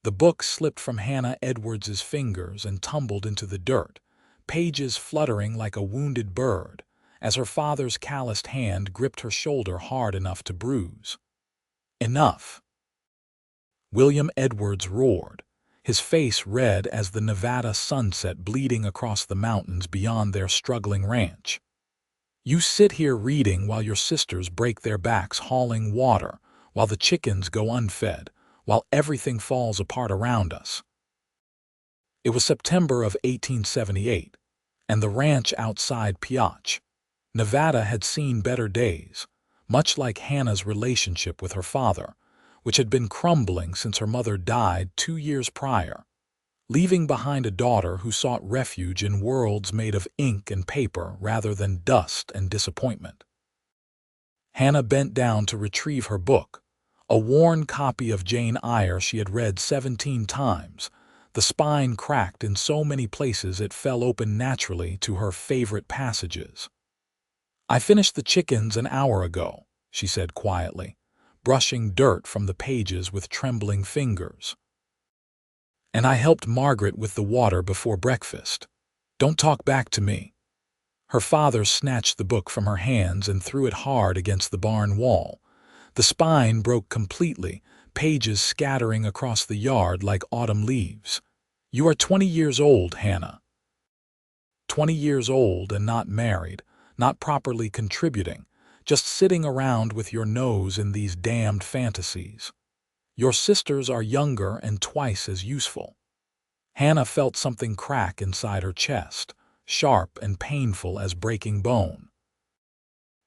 The book slipped from Hannah Edwards's fingers and tumbled into the dirt, pages fluttering like a wounded bird, as her father's calloused hand gripped her shoulder hard enough to bruise. "Enough!" William Edwards roared, his face red as the Nevada sunset bleeding across the mountains beyond their struggling ranch. "You sit here reading while your sisters break their backs hauling water, while the chickens go unfed, while everything falls apart around us." It was September of 1878, and the ranch outside Piotch, Nevada had seen better days, much like Hannah's relationship with her father, which had been crumbling since her mother died 2 years prior, leaving behind a daughter who sought refuge in worlds made of ink and paper rather than dust and disappointment. Hannah bent down to retrieve her book, a worn copy of Jane Eyre she had read 17 times, the spine cracked in so many places it fell open naturally to her favorite passages. "I finished the chickens an hour ago," she said quietly, brushing dirt from the pages with trembling fingers. "And I helped Margaret with the water before breakfast. Don't talk back to me." Her father snatched the book from her hands and threw it hard against the barn wall. The spine broke completely, pages scattering across the yard like autumn leaves. "You are 20 years old, Hannah. 20 years old and not married, not properly contributing, just sitting around with your nose in these damned fantasies. Your sisters are younger and twice as useful." Hannah felt something crack inside her chest, sharp and painful as breaking bone.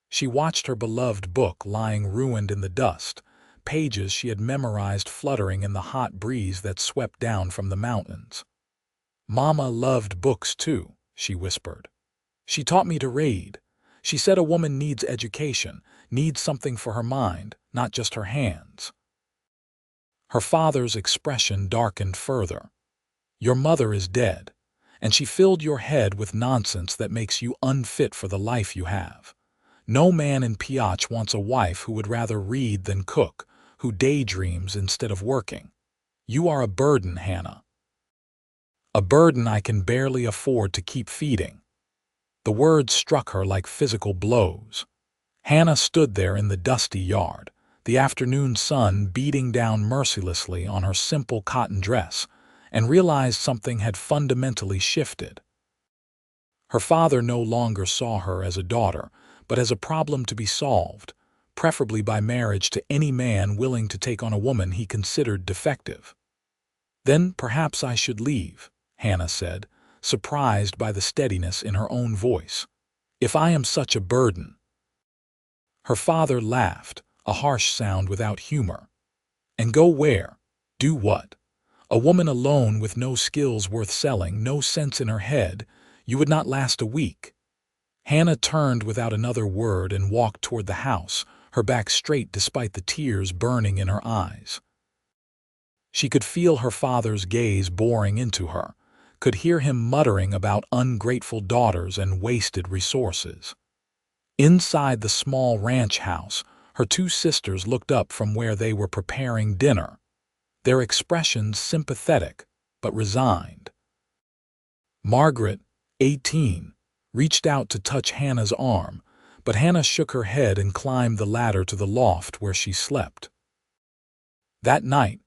She watched her beloved book lying ruined in the dust, pages she had memorized fluttering in the hot breeze that swept down from the mountains. "Mama loved books too," she whispered. "She taught me to read. She said a woman needs education, needs something for her mind, not just her hands." Her father's expression darkened further. "Your mother is dead, and she filled your head with nonsense that makes you unfit for the life you have. No man in Piotch wants a wife who would rather read than cook, who daydreams instead of working. You are a burden, Hannah. A burden I can barely afford to keep feeding." The words struck her like physical blows. Hannah stood there in the dusty yard, the afternoon sun beating down mercilessly on her simple cotton dress, and realized something had fundamentally shifted. Her father no longer saw her as a daughter, but as a problem to be solved, preferably by marriage to any man willing to take on a woman he considered defective. "Then perhaps I should leave," Hannah said, surprised by the steadiness in her own voice. "If I am such a burden." Her father laughed, a harsh sound without humor. "And go where? Do what? A woman alone with no skills worth selling, no sense in her head, you would not last a week." Hannah turned without another word and walked toward the house, her back straight despite the tears burning in her eyes. She could feel her father's gaze boring into her, could hear him muttering about ungrateful daughters and wasted resources. Inside the small ranch house, her two sisters looked up from where they were preparing dinner, their expressions sympathetic but resigned. Margaret, 18, reached out to touch Hannah's arm, but Hannah shook her head and climbed the ladder to the loft where she slept. That night,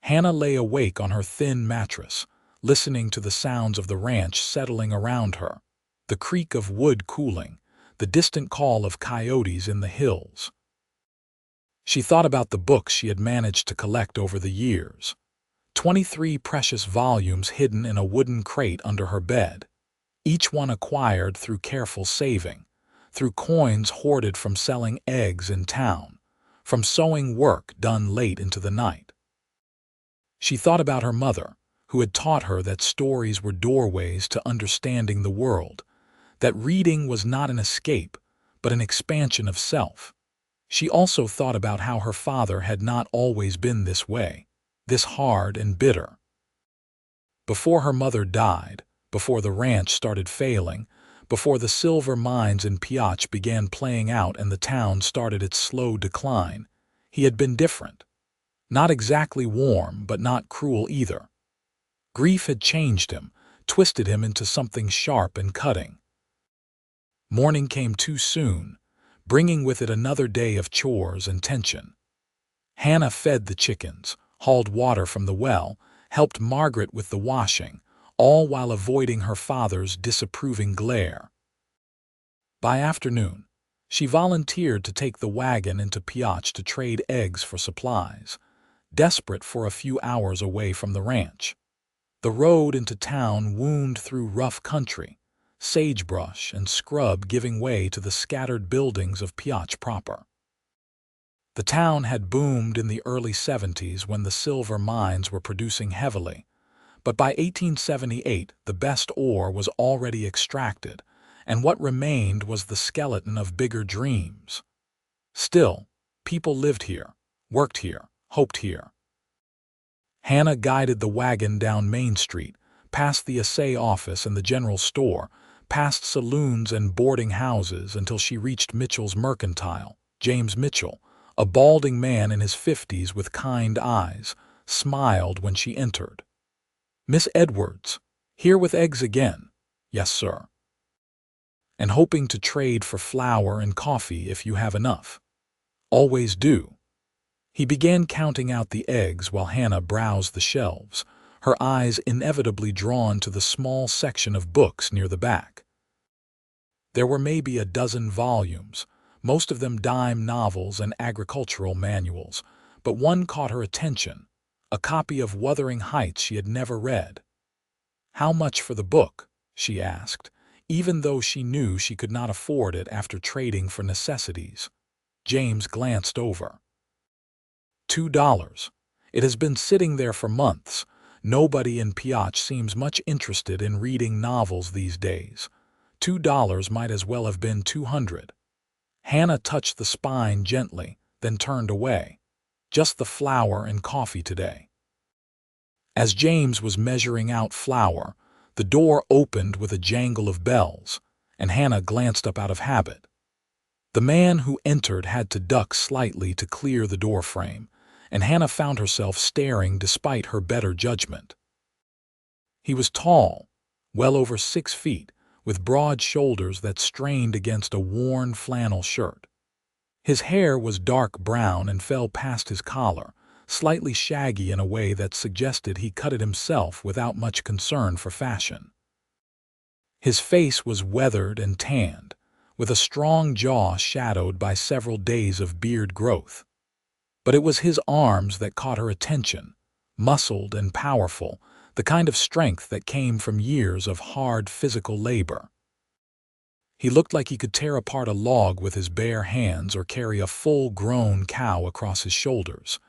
Hannah lay awake on her thin mattress, listening to the sounds of the ranch settling around her, the creak of wood cooling, the distant call of coyotes in the hills. She thought about the books she had managed to collect over the years, 23 precious volumes hidden in a wooden crate under her bed, each one acquired through careful saving, through coins hoarded from selling eggs in town, from sewing work done late into the night. She thought about her mother, who had taught her that stories were doorways to understanding the world, that reading was not an escape, but an expansion of self. She also thought about how her father had not always been this way, this hard and bitter. Before her mother died, before the ranch started failing, before the silver mines in Piotch began playing out and the town started its slow decline, he had been different. Not exactly warm, but not cruel either. Grief had changed him, twisted him into something sharp and cutting. Morning came too soon, bringing with it another day of chores and tension. Hannah fed the chickens, hauled water from the well, helped Margaret with the washing, all while avoiding her father's disapproving glare. By afternoon, she volunteered to take the wagon into Piotch to trade eggs for supplies, desperate for a few hours away from the ranch. The road into town wound through rough country, sagebrush and scrub giving way to the scattered buildings of Piotch proper. The town had boomed in the early 70s when the silver mines were producing heavily, but by 1878 the best ore was already extracted, and what remained was the skeleton of bigger dreams. Still, people lived here, worked here, hoped here. Hannah guided the wagon down Main Street, past the assay office and the general store, past saloons and boarding houses until she reached Mitchell's Mercantile. James Mitchell, a balding man in his 50s with kind eyes, smiled when she entered. "Miss Edwards, here with eggs again." "Yes, sir." "And hoping to trade for flour and coffee if you have enough." "Always do." He began counting out the eggs while Hannah browsed the shelves, her eyes inevitably drawn to the small section of books near the back. There were maybe a dozen volumes, most of them dime novels and agricultural manuals, but one caught her attention, a copy of Wuthering Heights she had never read. "How much for the book?" she asked, even though she knew she could not afford it after trading for necessities. James glanced over. $2. It has been sitting there for months. Nobody in Piotch seems much interested in reading novels these days. $2 might as well have been 200. Hannah touched the spine gently, then turned away. "Just the flour and coffee today." As James was measuring out flour, the door opened with a jangle of bells, and Hannah glanced up out of habit. The man who entered had to duck slightly to clear the doorframe, and Hannah found herself staring despite her better judgment. He was tall, well over 6 feet, with broad shoulders that strained against a worn flannel shirt. His hair was dark brown and fell past his collar, slightly shaggy in a way that suggested he cut it himself without much concern for fashion. His face was weathered and tanned, with a strong jaw shadowed by several days of beard growth. But it was his arms that caught her attention, muscled and powerful, the kind of strength that came from years of hard physical labor. He looked like he could tear apart a log with his bare hands or carry a full-grown cow across his shoulders.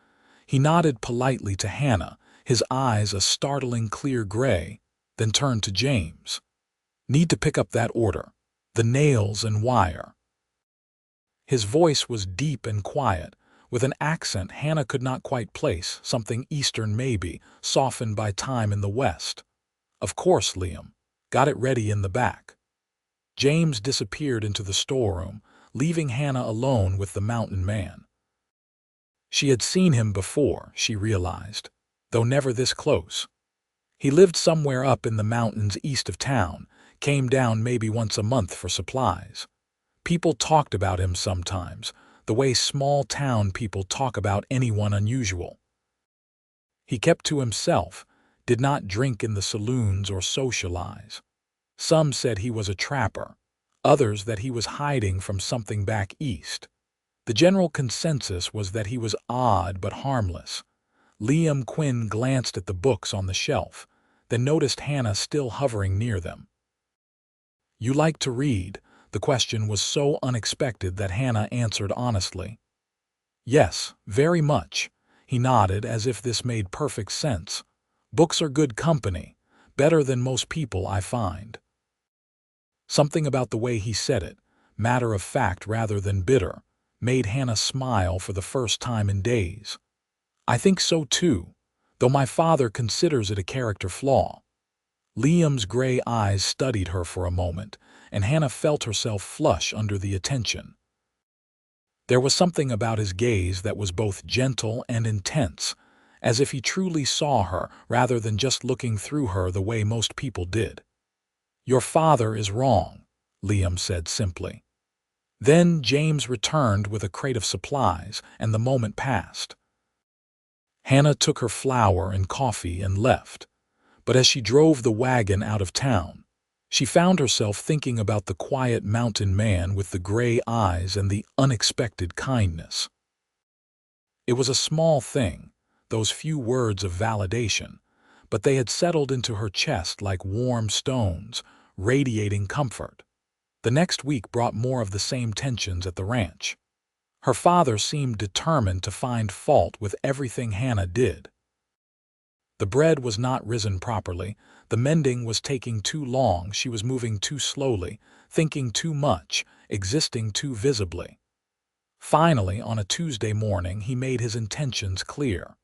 He nodded politely to Hannah, his eyes a startling clear gray, then turned to James. "Need to pick up that order. The nails and wire." His voice was deep and quiet, with an accent Hannah could not quite place, something Eastern maybe, softened by time in the West. "Of course, Liam. Got it ready in the back." James disappeared into the storeroom, leaving Hannah alone with the mountain man. She had seen him before, she realized, though never this close. He lived somewhere up in the mountains east of town, came down maybe once a month for supplies. People talked about him sometimes, the way small-town people talk about anyone unusual. He kept to himself, did not drink in the saloons or socialize. Some said he was a trapper, others that he was hiding from something back east. The general consensus was that he was odd but harmless. Liam Quinn glanced at the books on the shelf, then noticed Hannah still hovering near them. "You like to read?" The question was so unexpected that Hannah answered honestly. "Yes, very much." He nodded as if this made perfect sense. "Books are good company, better than most people I find." Something about the way he said it, matter of fact rather than bitter, made Hannah smile for the first time in days. "I think so too, though my father considers it a character flaw." Liam's gray eyes studied her for a moment, and Hannah felt herself flush under the attention. There was something about his gaze that was both gentle and intense, as if he truly saw her rather than just looking through her the way most people did. "Your father is wrong," Liam said simply. Then James returned with a crate of supplies, and the moment passed. Hannah took her flour and coffee and left, but as she drove the wagon out of town, she found herself thinking about the quiet mountain man with the gray eyes and the unexpected kindness. It was a small thing, those few words of validation, but they had settled into her chest like warm stones, radiating comfort. The next week brought more of the same tensions at the ranch. Her father seemed determined to find fault with everything Hannah did. The bread was not risen properly, the mending was taking too long, she was moving too slowly, thinking too much, existing too visibly. Finally, on a Tuesday morning, he made his intentions clear.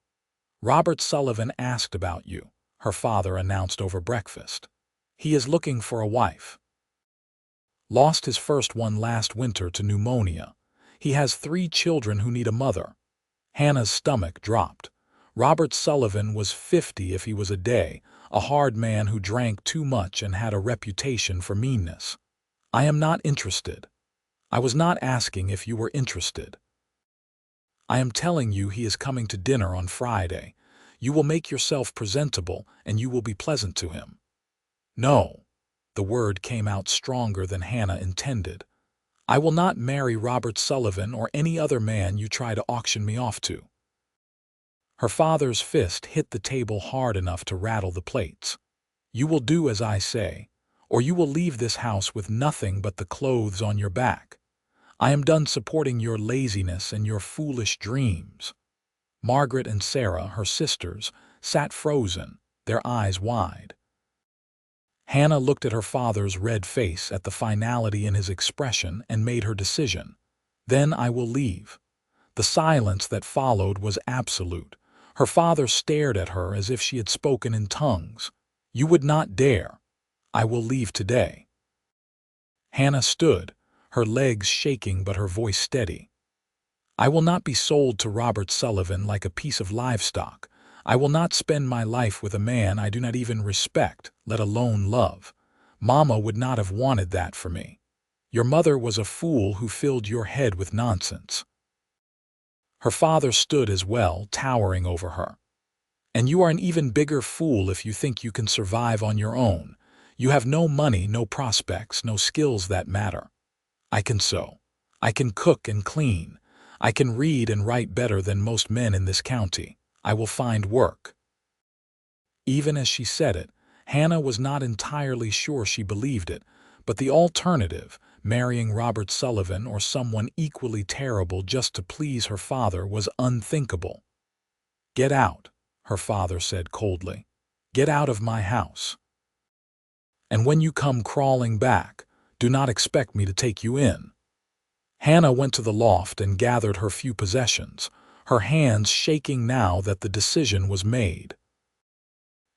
"Robert Sullivan asked about you," her father announced over breakfast. "He is looking for a wife. Lost his first one last winter to pneumonia. He has 3 children who need a mother." Hannah's stomach dropped. Robert Sullivan was 50 if he was a day, a hard man who drank too much and had a reputation for meanness. "I am not interested. I was not asking if you were interested. I am telling you he is coming to dinner on Friday. You will make yourself presentable and you will be pleasant to him." "No." The word came out stronger than Hannah intended. "I will not marry Robert Sullivan or any other man you try to auction me off to." Her father's fist hit the table hard enough to rattle the plates. "You will do as I say, or you will leave this house with nothing but the clothes on your back. I am done supporting your laziness and your foolish dreams." Margaret and Sarah, her sisters, sat frozen, their eyes wide. Hannah looked at her father's red face, at the finality in his expression, and made her decision. "Then I will leave." The silence that followed was absolute. Her father stared at her as if she had spoken in tongues. "You would not dare. I will leave today." Hannah stood, her legs shaking but her voice steady. "I will not be sold to Robert Sullivan like a piece of livestock. I will not spend my life with a man I do not even respect, let alone love. Mama would not have wanted that for me. Your mother was a fool who filled your head with nonsense." Her father stood as well, towering over her. "And you are an even bigger fool if you think you can survive on your own. You have no money, no prospects, no skills that matter. I can sew. I can cook and clean. I can read and write better than most men in this county. I will find work." Even as she said it, Hannah was not entirely sure she believed it, but the alternative, marrying Robert Sullivan or someone equally terrible just to please her father, was unthinkable. "Get out," her father said coldly. "Get out of my house. And when you come crawling back, do not expect me to take you in." Hannah went to the loft and gathered her few possessions, her hands shaking now that the decision was made.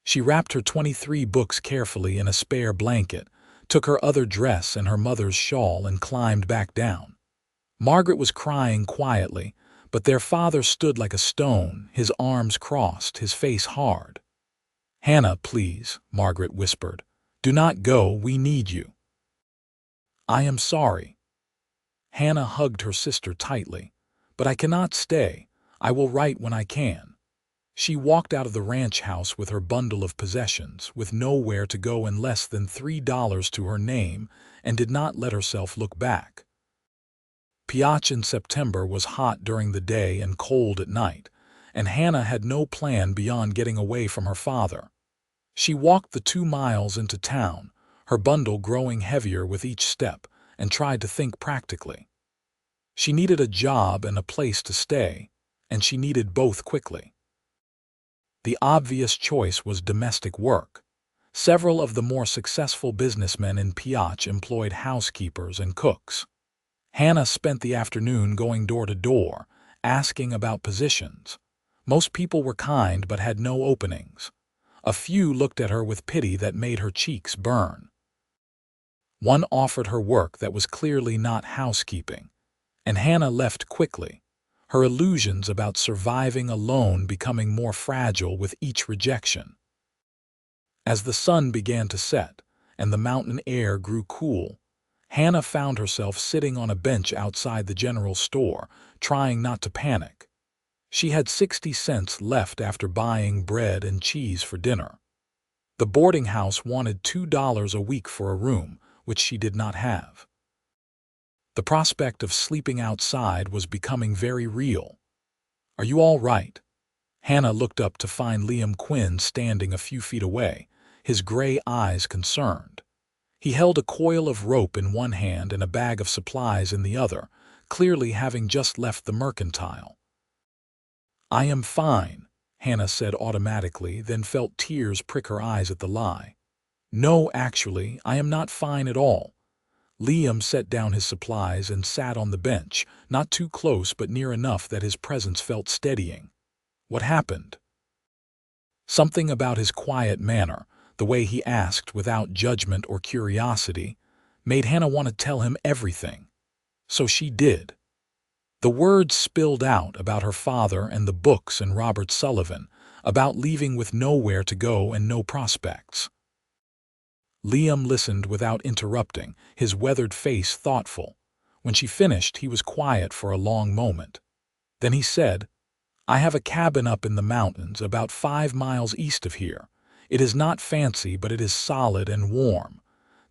She wrapped her 23 books carefully in a spare blanket, took her other dress and her mother's shawl and climbed back down. Margaret was crying quietly, but their father stood like a stone, his arms crossed, his face hard. "Hannah, please," Margaret whispered. "Do not go, we need you." "I am sorry." Hannah hugged her sister tightly. "But I cannot stay. I will write when I can." She walked out of the ranch house with her bundle of possessions, with nowhere to go and less than $3 to her name, and did not let herself look back. Piotch in September was hot during the day and cold at night, and Hannah had no plan beyond getting away from her father. She walked the 2 miles into town, her bundle growing heavier with each step, and tried to think practically. She needed a job and a place to stay, and she needed both quickly. The obvious choice was domestic work. Several of the more successful businessmen in Piotch employed housekeepers and cooks. Hannah spent the afternoon going door to door, asking about positions. Most people were kind but had no openings. A few looked at her with pity that made her cheeks burn. One offered her work that was clearly not housekeeping. And Hannah left quickly, her illusions about surviving alone becoming more fragile with each rejection. As the sun began to set and the mountain air grew cool, Hannah found herself sitting on a bench outside the general store, trying not to panic. She had 60 cents left after buying bread and cheese for dinner. The boarding house wanted $2 a week for a room, which she did not have. The prospect of sleeping outside was becoming very real. "Are you all right?" Hannah looked up to find Liam Quinn standing a few feet away, his gray eyes concerned. He held a coil of rope in one hand and a bag of supplies in the other, clearly having just left the mercantile. "I am fine," Hannah said automatically, then felt tears prick her eyes at the lie. "No, actually, I am not fine at all." Liam set down his supplies and sat on the bench, not too close but near enough that his presence felt steadying. "What happened?" Something about his quiet manner, the way he asked without judgment or curiosity, made Hannah want to tell him everything. So she did. The words spilled out about her father and the books and Robert Sullivan, about leaving with nowhere to go and no prospects. Liam listened without interrupting, his weathered face thoughtful. When she finished, he was quiet for a long moment. Then he said, "I have a cabin up in the mountains about 5 miles east of here. It is not fancy, but it is solid and warm.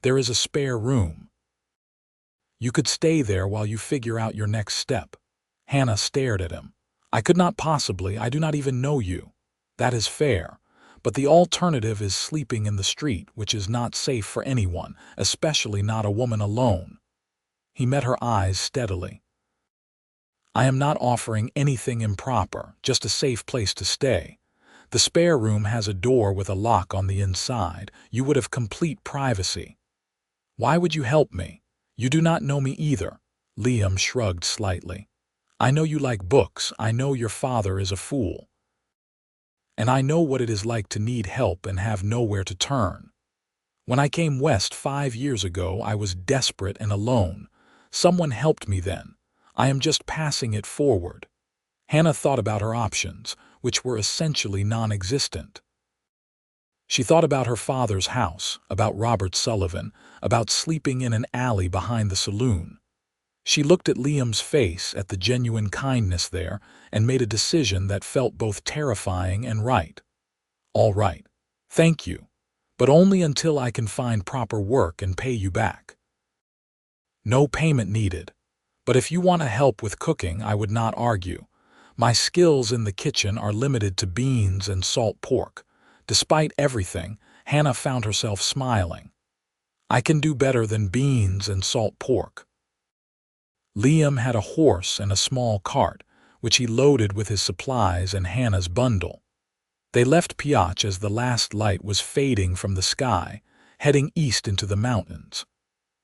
There is a spare room. You could stay there while you figure out your next step." Hannah stared at him. "I could not possibly. I do not even know you." "That is fair. But the alternative is sleeping in the street, which is not safe for anyone, especially not a woman alone." He met her eyes steadily. "I am not offering anything improper, just a safe place to stay. The spare room has a door with a lock on the inside. You would have complete privacy." "Why would you help me? You do not know me either." Liam shrugged slightly. "I know you like books. I know your father is a fool. And I know what it is like to need help and have nowhere to turn. When I came west 5 years ago, I was desperate and alone. Someone helped me then. I am just passing it forward." Hannah thought about her options, which were essentially non-existent. She thought about her father's house, about Robert Sullivan, about sleeping in an alley behind the saloon. She looked at Liam's face, at the genuine kindness there, and made a decision that felt both terrifying and right. "All right. Thank you. But only until I can find proper work and pay you back." "No payment needed. But if you want to help with cooking, I would not argue. My skills in the kitchen are limited to beans and salt pork." Despite everything, Hannah found herself smiling. "I can do better than beans and salt pork." Liam had a horse and a small cart, which he loaded with his supplies and Hannah's bundle. They left Piach as the last light was fading from the sky, heading east into the mountains.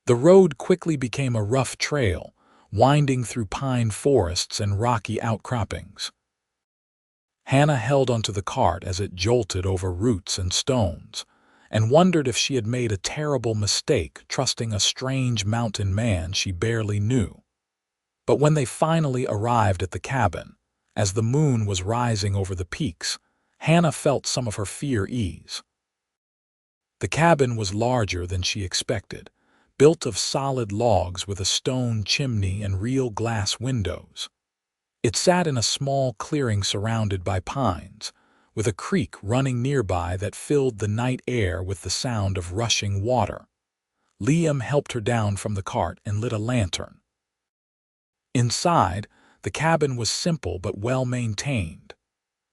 The road quickly became a rough trail, winding through pine forests and rocky outcroppings. Hannah held onto the cart as it jolted over roots and stones, and wondered if she had made a terrible mistake trusting a strange mountain man she barely knew. But when they finally arrived at the cabin, as the moon was rising over the peaks, Hannah felt some of her fear ease. The cabin was larger than she expected, built of solid logs with a stone chimney and real glass windows. It sat in a small clearing surrounded by pines, with a creek running nearby that filled the night air with the sound of rushing water. Liam helped her down from the cart and lit a lantern. Inside, the cabin was simple but well-maintained.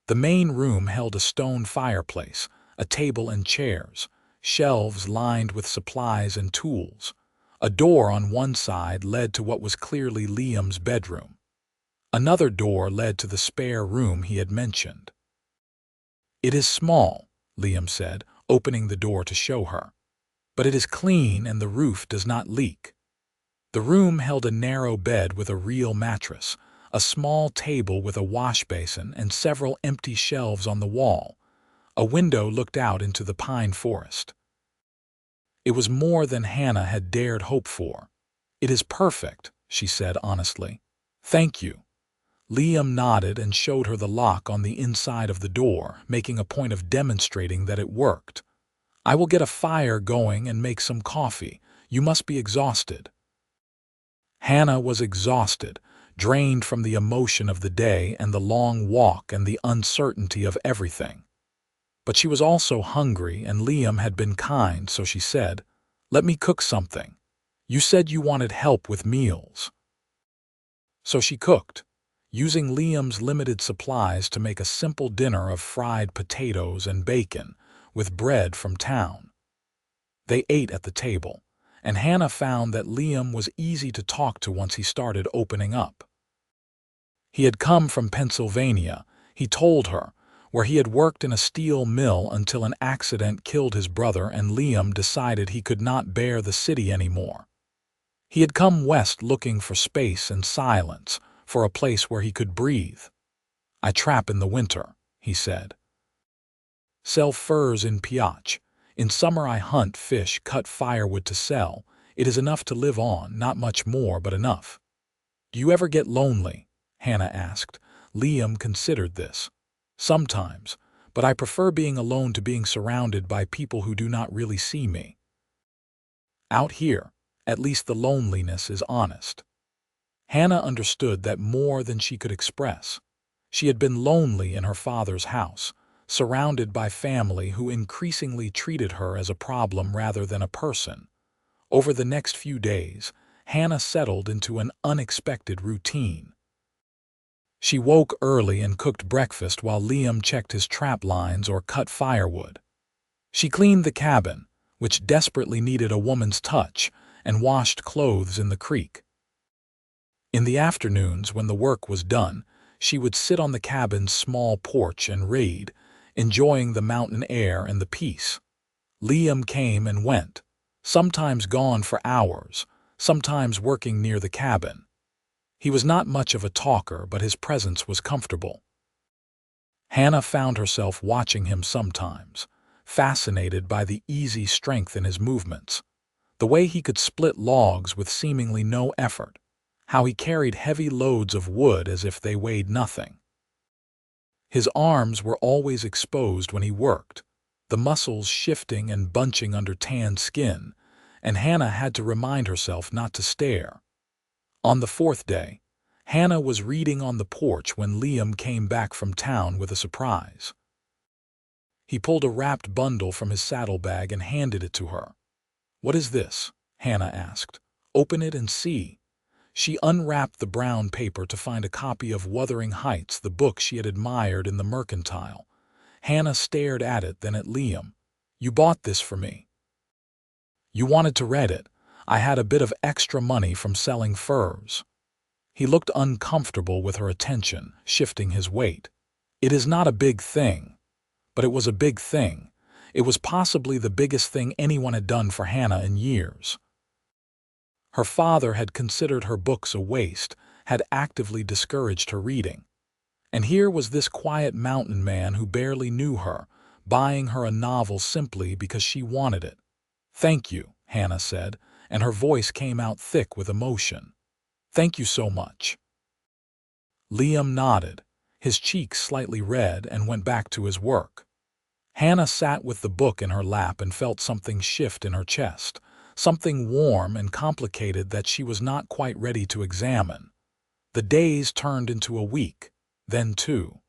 The main room held a stone fireplace, a table and chairs, shelves lined with supplies and tools. A door on one side led to what was clearly Liam's bedroom. Another door led to the spare room he had mentioned. "It is small," Liam said, opening the door to show her. "But it is clean and the roof does not leak." The room held a narrow bed with a real mattress, a small table with a wash basin and several empty shelves on the wall. A window looked out into the pine forest. It was more than Hannah had dared hope for. "It is perfect," she said honestly. "Thank you." Liam nodded and showed her the lock on the inside of the door, making a point of demonstrating that it worked. "I will get a fire going and make some coffee. You must be exhausted." Hannah was exhausted, drained from the emotion of the day and the long walk and the uncertainty of everything. But she was also hungry, and Liam had been kind, so she said, "Let me cook something. You said you wanted help with meals." So she cooked, using Liam's limited supplies to make a simple dinner of fried potatoes and bacon, with bread from town. They ate at the table, and Hannah found that Liam was easy to talk to once he started opening up. He had come from Pennsylvania, he told her, where he had worked in a steel mill until an accident killed his brother and Liam decided he could not bear the city anymore. He had come west looking for space and silence, for a place where he could breathe. "I trap in the winter," he said. "Sell furs in Piotch. In summer I hunt, fish, cut firewood to sell. It is enough to live on, not much more, but enough." "Do you ever get lonely?" Hannah asked. Liam considered this. "Sometimes, but I prefer being alone to being surrounded by people who do not really see me. Out here, at least the loneliness is honest." Hannah understood that more than she could express. She had been lonely in her father's house, surrounded by family who increasingly treated her as a problem rather than a person. Over the next few days, Hannah settled into an unexpected routine. She woke early and cooked breakfast while Liam checked his trap lines or cut firewood. She cleaned the cabin, which desperately needed a woman's touch, and washed clothes in the creek. In the afternoons, when the work was done, she would sit on the cabin's small porch and read, enjoying the mountain air and the peace. Liam came and went, sometimes gone for hours, sometimes working near the cabin. He was not much of a talker, but his presence was comfortable. Hannah found herself watching him sometimes, fascinated by the easy strength in his movements, the way he could split logs with seemingly no effort, how he carried heavy loads of wood as if they weighed nothing. His arms were always exposed when he worked, the muscles shifting and bunching under tanned skin, and Hannah had to remind herself not to stare. On the fourth day, Hannah was reading on the porch when Liam came back from town with a surprise. He pulled a wrapped bundle from his saddlebag and handed it to her. "What is this?" Hannah asked. "Open it and see." She unwrapped the brown paper to find a copy of Wuthering Heights, the book she had admired in the Mercantile. Hannah stared at it, then at Liam. "You bought this for me." "You wanted to read it. I had a bit of extra money from selling furs." He looked uncomfortable with her attention, shifting his weight. "It is not a big thing." But it was a big thing. It was possibly the biggest thing anyone had done for Hannah in years. Her father had considered her books a waste, had actively discouraged her reading. And here was this quiet mountain man who barely knew her, buying her a novel simply because she wanted it. "Thank you," Hannah said, and her voice came out thick with emotion. "Thank you so much." Liam nodded, his cheeks slightly red, and went back to his work. Hannah sat with the book in her lap and felt something shift in her chest, something warm and complicated that she was not quite ready to examine. The days turned into a week, then two.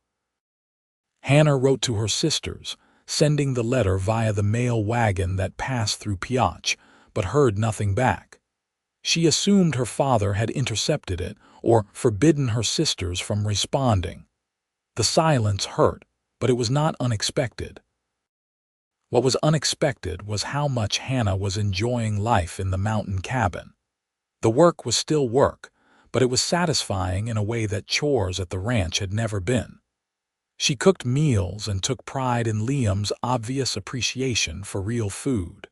Hannah wrote to her sisters, sending the letter via the mail wagon that passed through Piotch, but heard nothing back. She assumed her father had intercepted it or forbidden her sisters from responding. The silence hurt, but it was not unexpected. What was unexpected was how much Hannah was enjoying life in the mountain cabin. The work was still work, but it was satisfying in a way that chores at the ranch had never been. She cooked meals and took pride in Liam's obvious appreciation for real food.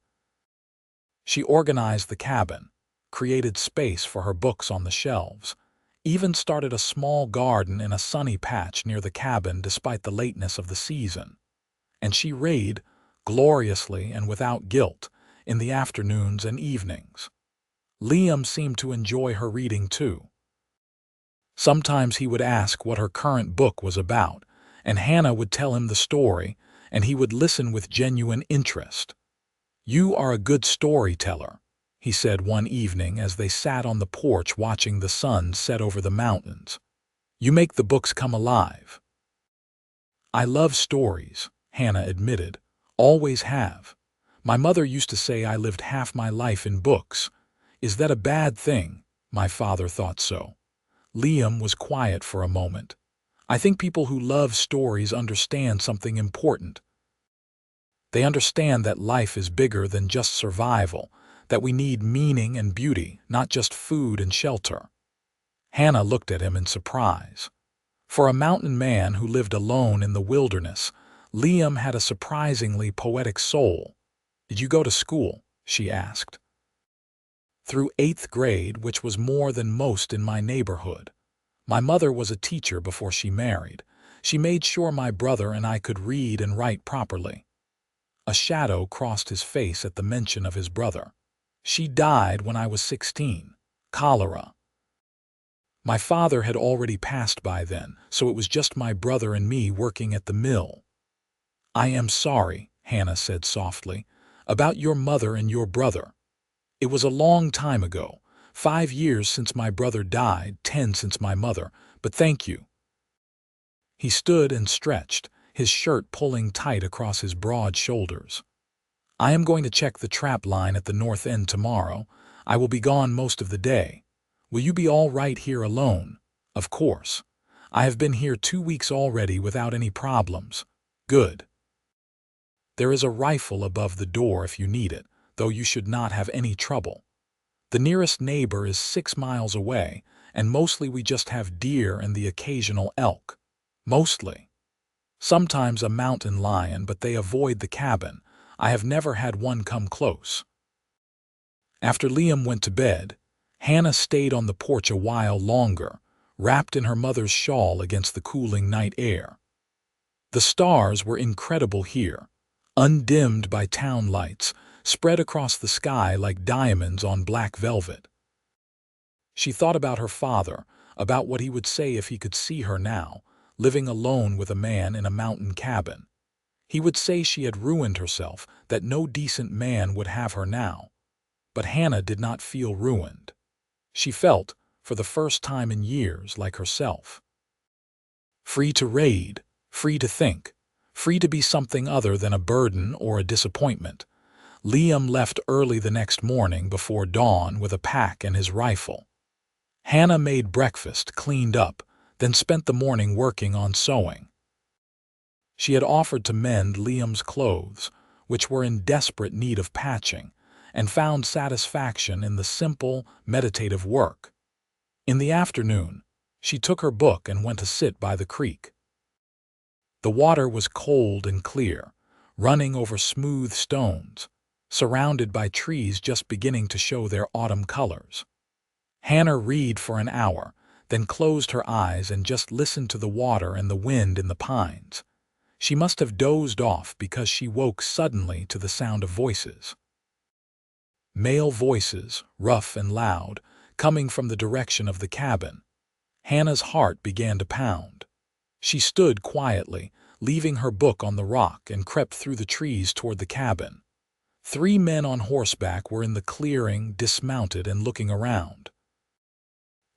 She organized the cabin, created space for her books on the shelves, even started a small garden in a sunny patch near the cabin despite the lateness of the season. And she read, gloriously and without guilt, in the afternoons and evenings. Liam seemed to enjoy her reading too. Sometimes he would ask what her current book was about, and Hannah would tell him the story, and he would listen with genuine interest. "You are a good storyteller," he said one evening as they sat on the porch watching the sun set over the mountains. "You make the books come alive." "I love stories," Hannah admitted. "Always have. My mother used to say I lived half my life in books. Is that a bad thing?" My father thought so. Liam was quiet for a moment. "I think people who love stories understand something important. They understand that life is bigger than just survival, that we need meaning and beauty, not just food and shelter." Hannah looked at him in surprise. For a mountain man who lived alone in the wilderness, Liam had a surprisingly poetic soul. "Did you go to school?" she asked. "Through 8th grade, which was more than most in my neighborhood. My mother was a teacher before she married. She made sure my brother and I could read and write properly." A shadow crossed his face at the mention of his brother. "She died when I was 16. Cholera." My father had already passed by then, so it was just my brother and me working at the mill. "I am sorry," Hannah said softly, "about your mother and your brother. It was a long time ago, 5 years since my brother died, 10 since my mother, but thank you." He stood and stretched, his shirt pulling tight across his broad shoulders. "I am going to check the trap line at the north end tomorrow. I will be gone most of the day. Will you be all right here alone?" "Of course. I have been here 2 weeks already without any problems." "Good. There is a rifle above the door if you need it, though you should not have any trouble. The nearest neighbor is 6 miles away, and mostly we just have deer and the occasional elk. Mostly. Sometimes a mountain lion, but they avoid the cabin. I have never had one come close." After Liam went to bed, Hannah stayed on the porch a while longer, wrapped in her mother's shawl against the cooling night air. The stars were incredible here, undimmed by town lights, spread across the sky like diamonds on black velvet. She thought about her father, about what he would say if he could see her now, living alone with a man in a mountain cabin. He would say she had ruined herself, that no decent man would have her now. But Hannah did not feel ruined. She felt, for the first time in years, like herself. Free to raid, free to think, free to be something other than a burden or a disappointment. Liam left early the next morning before dawn with a pack and his rifle. Hannah made breakfast, cleaned up, then spent the morning working on sewing. She had offered to mend Liam's clothes, which were in desperate need of patching, and found satisfaction in the simple, meditative work. In the afternoon, she took her book and went to sit by the creek. The water was cold and clear, running over smooth stones, surrounded by trees just beginning to show their autumn colors. Hannah read for an hour, then closed her eyes and just listened to the water and the wind in the pines. She must have dozed off because she woke suddenly to the sound of voices. Male voices, rough and loud, coming from the direction of the cabin. Hannah's heart began to pound. She stood quietly, leaving her book on the rock, and crept through the trees toward the cabin. 3 men on horseback were in the clearing, dismounted and looking around.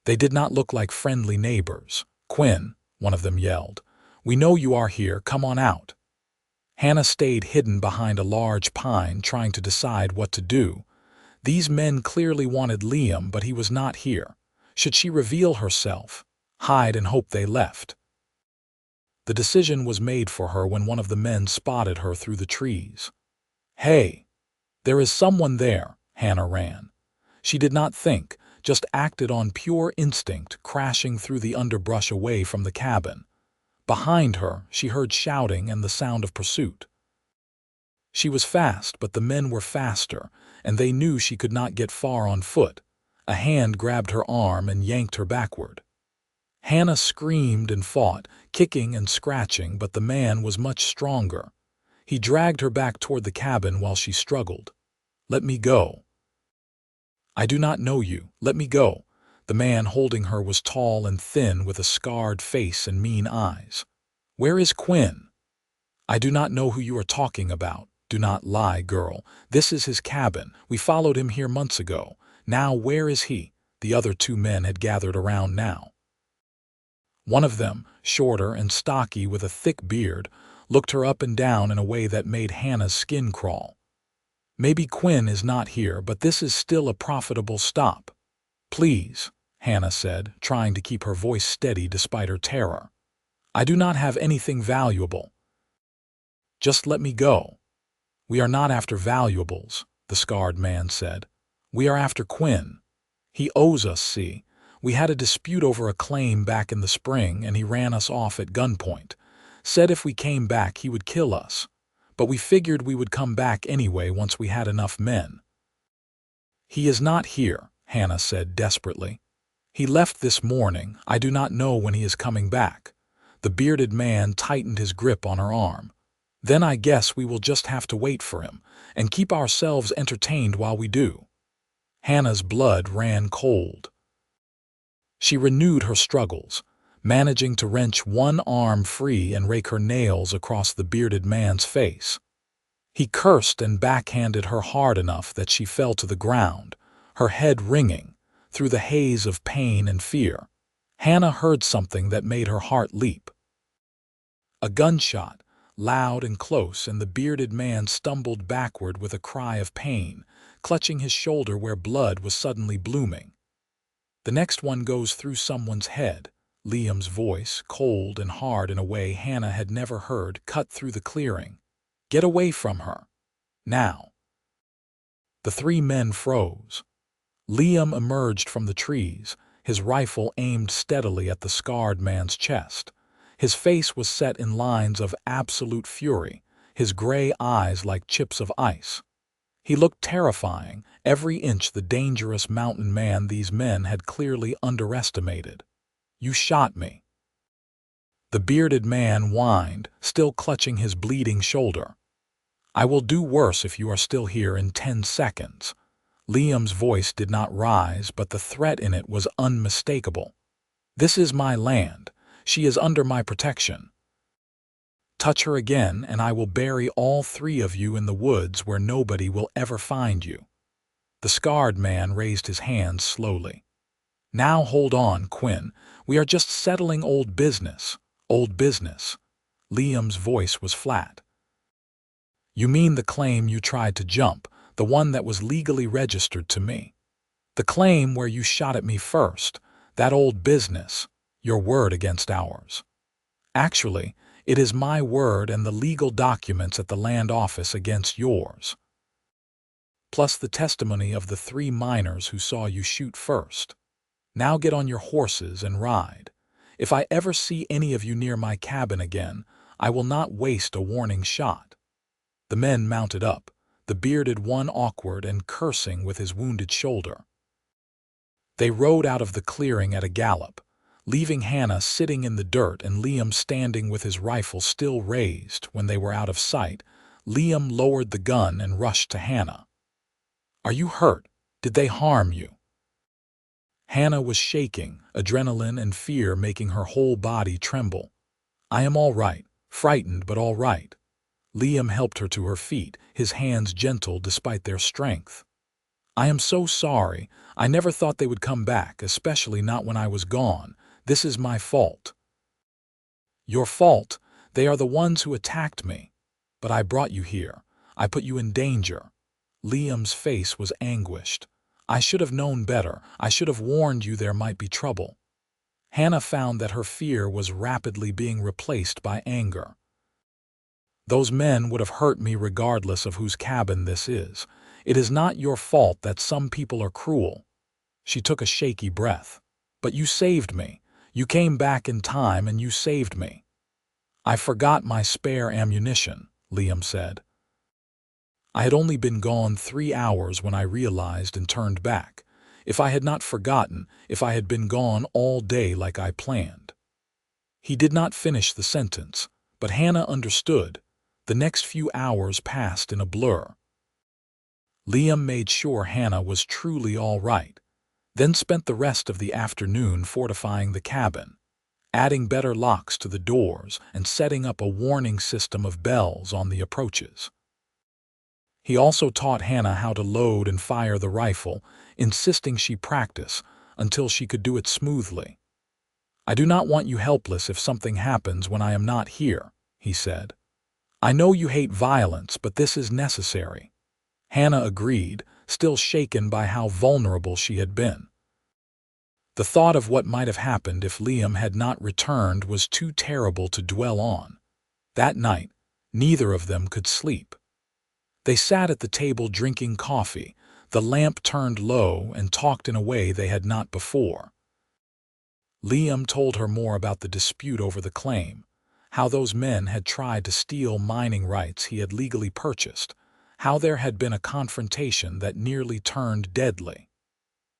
They did not look like friendly neighbors. "Quinn," one of them yelled, "we know you are here, come on out." Hannah stayed hidden behind a large pine, trying to decide what to do. These men clearly wanted Liam, but he was not here. Should she reveal herself, hide and hope they left? The decision was made for her when one of the men spotted her through the trees. "Hey, there is someone there," Hannah ran. She did not think, just acted on pure instinct, crashing through the underbrush away from the cabin. Behind her, she heard shouting and the sound of pursuit. She was fast, but the men were faster, and they knew she could not get far on foot. A hand grabbed her arm and yanked her backward. Hannah screamed and fought, kicking and scratching, but the man was much stronger. He dragged her back toward the cabin while she struggled. "Let me go." I do not know you. Let me go. The man holding her was tall and thin with a scarred face and mean eyes. Where is Quinn? I do not know who you are talking about. Do not lie, girl. This is his cabin. We followed him here months ago. Now where is he? The other two men had gathered around now. One of them, shorter and stocky with a thick beard, looked her up and down in a way that made Hannah's skin crawl. Maybe Quinn is not here, but this is still a profitable stop. Please, Hannah said, trying to keep her voice steady despite her terror. I do not have anything valuable. Just let me go. We are not after valuables, the scarred man said. We are after Quinn. He owes us, see. We had a dispute over a claim back in the spring, and he ran us off at gunpoint. Said if we came back, he would kill us. But we figured we would come back anyway once we had enough men. He is not here, Hannah said desperately. He left this morning. I do not know when he is coming back. The bearded man tightened his grip on her arm. Then I guess we will just have to wait for him, and keep ourselves entertained while we do. Hannah's blood ran cold. She renewed her struggles, managing to wrench one arm free and rake her nails across the bearded man's face. He cursed and backhanded her hard enough that she fell to the ground, her head ringing, through the haze of pain and fear. Hannah heard something that made her heart leap. A gunshot, loud and close, and the bearded man stumbled backward with a cry of pain, clutching his shoulder where blood was suddenly blooming. The next one goes through someone's head. Liam's voice, cold and hard in a way Hannah had never heard, cut through the clearing. Get away from her. Now. The three men froze. Liam emerged from the trees, his rifle aimed steadily at the scarred man's chest. His face was set in lines of absolute fury, his gray eyes like chips of ice. He looked terrifying, every inch the dangerous mountain man these men had clearly underestimated. You shot me. The bearded man whined, still clutching his bleeding shoulder. I will do worse if you are still here in 10 seconds. Liam's voice did not rise, but the threat in it was unmistakable. This is my land. She is under my protection. Touch her again, and I will bury all three of you in the woods where nobody will ever find you. The scarred man raised his hands slowly. Now hold on, Quinn. We are just settling old business. Old business. Liam's voice was flat. You mean the claim you tried to jump, the one that was legally registered to me. The claim where you shot at me first, that old business, your word against ours. Actually, it is my word and the legal documents at the land office against yours. Plus the testimony of the 3 miners who saw you shoot first. Now get on your horses and ride. If I ever see any of you near my cabin again, I will not waste a warning shot. The men mounted up, the bearded one awkward and cursing with his wounded shoulder. They rode out of the clearing at a gallop, leaving Hannah sitting in the dirt and Liam standing with his rifle still raised. When they were out of sight, Liam lowered the gun and rushed to Hannah. Are you hurt? Did they harm you? Hannah was shaking, adrenaline and fear making her whole body tremble. I am all right, frightened but all right. Liam helped her to her feet, his hands gentle despite their strength. I am so sorry. I never thought they would come back, especially not when I was gone. This is my fault. Your fault? They are the ones who attacked me. But I brought you here. I put you in danger. Liam's face was anguished. I should have known better. I should have warned you there might be trouble. Hannah found that her fear was rapidly being replaced by anger. Those men would have hurt me regardless of whose cabin this is. It is not your fault that some people are cruel. She took a shaky breath. But you saved me. You came back in time and you saved me. I forgot my spare ammunition, Liam said. I had only been gone 3 hours when I realized and turned back. If I had not forgotten, if I had been gone all day like I planned. He did not finish the sentence, but Hannah understood. The next few hours passed in a blur. Liam made sure Hannah was truly all right, then spent the rest of the afternoon fortifying the cabin, adding better locks to the doors and setting up a warning system of bells on the approaches. He also taught Hannah how to load and fire the rifle, insisting she practice until she could do it smoothly. "I do not want you helpless if something happens when I am not here," he said. "I know you hate violence, but this is necessary." Hannah agreed, still shaken by how vulnerable she had been. The thought of what might have happened if Liam had not returned was too terrible to dwell on. That night, neither of them could sleep. They sat at the table drinking coffee, the lamp turned low, and talked in a way they had not before. Liam told her more about the dispute over the claim, how those men had tried to steal mining rights he had legally purchased, how there had been a confrontation that nearly turned deadly.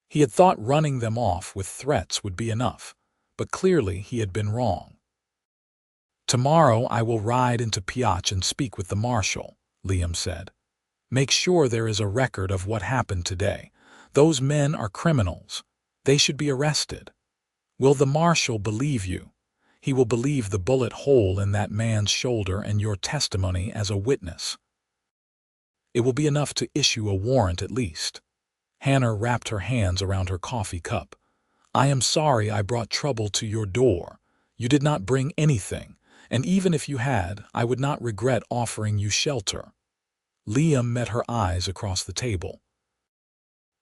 He had thought running them off with threats would be enough, but clearly he had been wrong. "Tomorrow I will ride into Piach and speak with the marshal," Liam said. "Make sure there is a record of what happened today. Those men are criminals. They should be arrested." "Will the marshal believe you?" "He will believe the bullet hole in that man's shoulder and your testimony as a witness. It will be enough to issue a warrant at least." Hannah wrapped her hands around her coffee cup. "I am sorry I brought trouble to your door. You did not bring anything, and even if you had, I would not regret offering you shelter." Liam met her eyes across the table.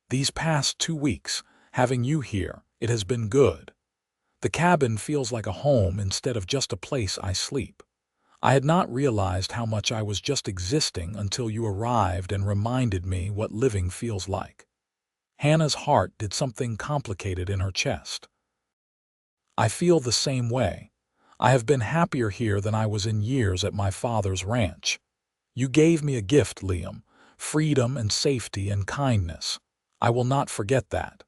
"These past 2 weeks, having you here, it has been good. The cabin feels like a home instead of just a place I sleep. I had not realized how much I was just existing until you arrived and reminded me what living feels like." Hannah's heart did something complicated in her chest. "I feel the same way. I have been happier here than I was in years at my father's ranch. You gave me a gift, Liam, freedom and safety and kindness. I will not forget that."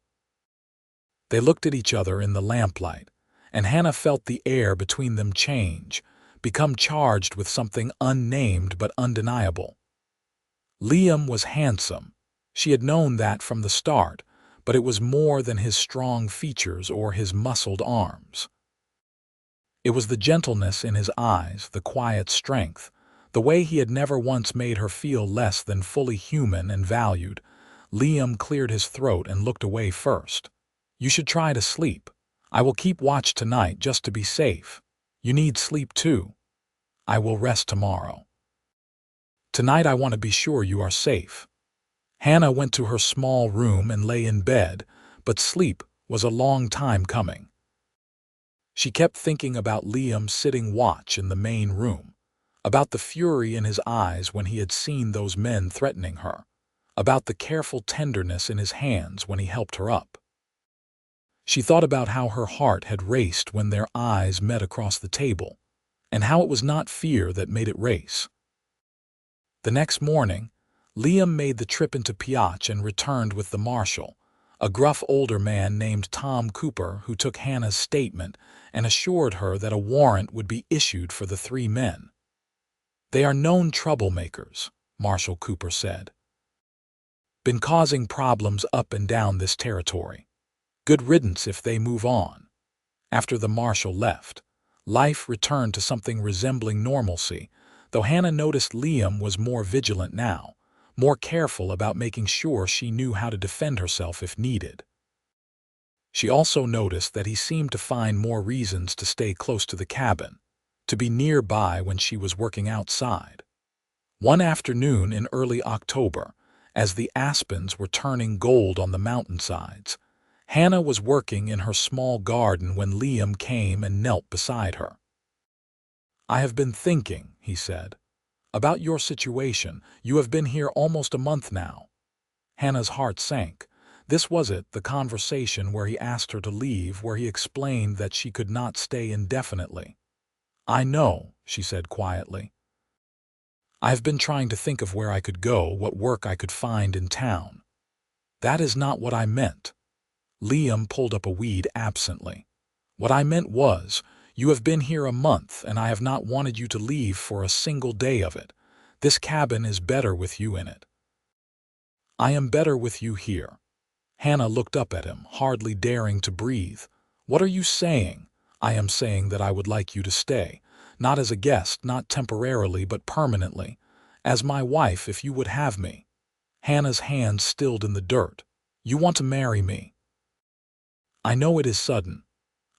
They looked at each other in the lamplight, and Hannah felt the air between them change, become charged with something unnamed but undeniable. Liam was handsome. She had known that from the start, but it was more than his strong features or his muscled arms. It was the gentleness in his eyes, the quiet strength, the way he had never once made her feel less than fully human and valued. Liam cleared his throat and looked away first. "You should try to sleep. I will keep watch tonight just to be safe. You need sleep too." "I will rest tomorrow. Tonight I want to be sure you are safe." Hannah went to her small room and lay in bed, but sleep was a long time coming. She kept thinking about Liam sitting watch in the main room, about the fury in his eyes when he had seen those men threatening her, about the careful tenderness in his hands when he helped her up. She thought about how her heart had raced when their eyes met across the table, and how it was not fear that made it race. The next morning, Liam made the trip into Piach and returned with the marshal, a gruff older man named Tom Cooper, who took Hannah's statement and assured her that a warrant would be issued for the 3 men. "They are known troublemakers," Marshal Cooper said. "Been causing problems up and down this territory. Good riddance if they move on." After the marshal left, life returned to something resembling normalcy, though Hannah noticed Liam was more vigilant now, more careful about making sure she knew how to defend herself if needed. She also noticed that he seemed to find more reasons to stay close to the cabin, to be nearby when she was working outside. One afternoon in early October, as the aspens were turning gold on the mountainsides, Hannah was working in her small garden when Liam came and knelt beside her. "I have been thinking," he said, "about your situation. You have been here almost a month now." Hannah's heart sank. This was it, the conversation where he asked her to leave, where he explained that she could not stay indefinitely. "I know," she said quietly. "I have been trying to think of where I could go, what work I could find in town." "That is not what I meant." Liam pulled up a weed absently. "What I meant was, you have been here a month and I have not wanted you to leave for a single day of it. This cabin is better with you in it." I am better with you here." Hannah looked up at him, hardly daring to breathe. "What are you saying?" "I am saying that I would like you to stay. Not as a guest, not temporarily, but permanently. As my wife, if you would have me." Hannah's hands stilled in the dirt. "You want to marry me?" "I know it is sudden.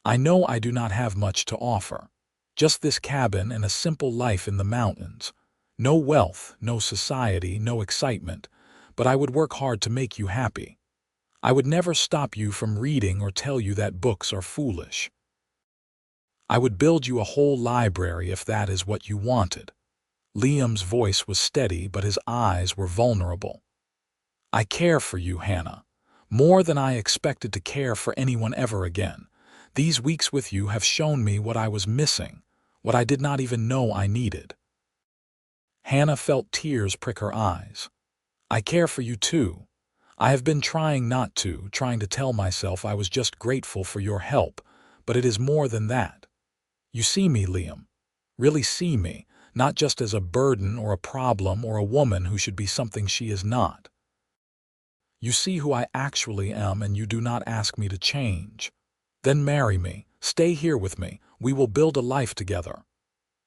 I know I do not have much to offer. Just this cabin and a simple life in the mountains. No wealth, no society, no excitement. But I would work hard to make you happy. I would never stop you from reading or tell you that books are foolish. I would build you a whole library if that is what you wanted." Liam's voice was steady, but his eyes were vulnerable. "I care for you, Hannah. More than I expected to care for anyone ever again. These weeks with you have shown me what I was missing, what I did not even know I needed." Hannah felt tears prick her eyes. "I care for you too. I have been trying not to, trying to tell myself I was just grateful for your help, but it is more than that. You see me, Liam. Really see me, not just as a burden or a problem or a woman who should be something she is not. You see who I actually am, and you do not ask me to change. Then marry me. Stay here with me. We will build a life together."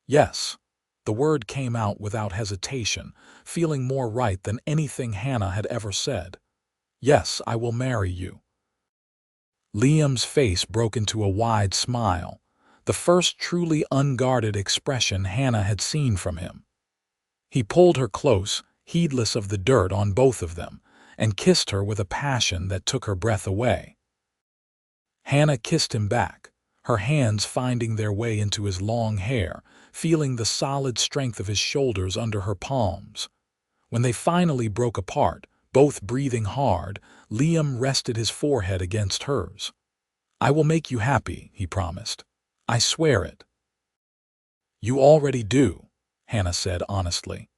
Yes. The word came out without hesitation, feeling more right than anything Hannah had ever said. "Yes, I will marry you." Liam's face broke into a wide smile, the first truly unguarded expression Hannah had seen from him. He pulled her close, heedless of the dirt on both of them, and kissed her with a passion that took her breath away. Hannah kissed him back, her hands finding their way into his long hair, feeling the solid strength of his shoulders under her palms. When they finally broke apart, both breathing hard, Liam rested his forehead against hers. "I will make you happy," he promised. "I swear it." "You already do," Hannah said honestly.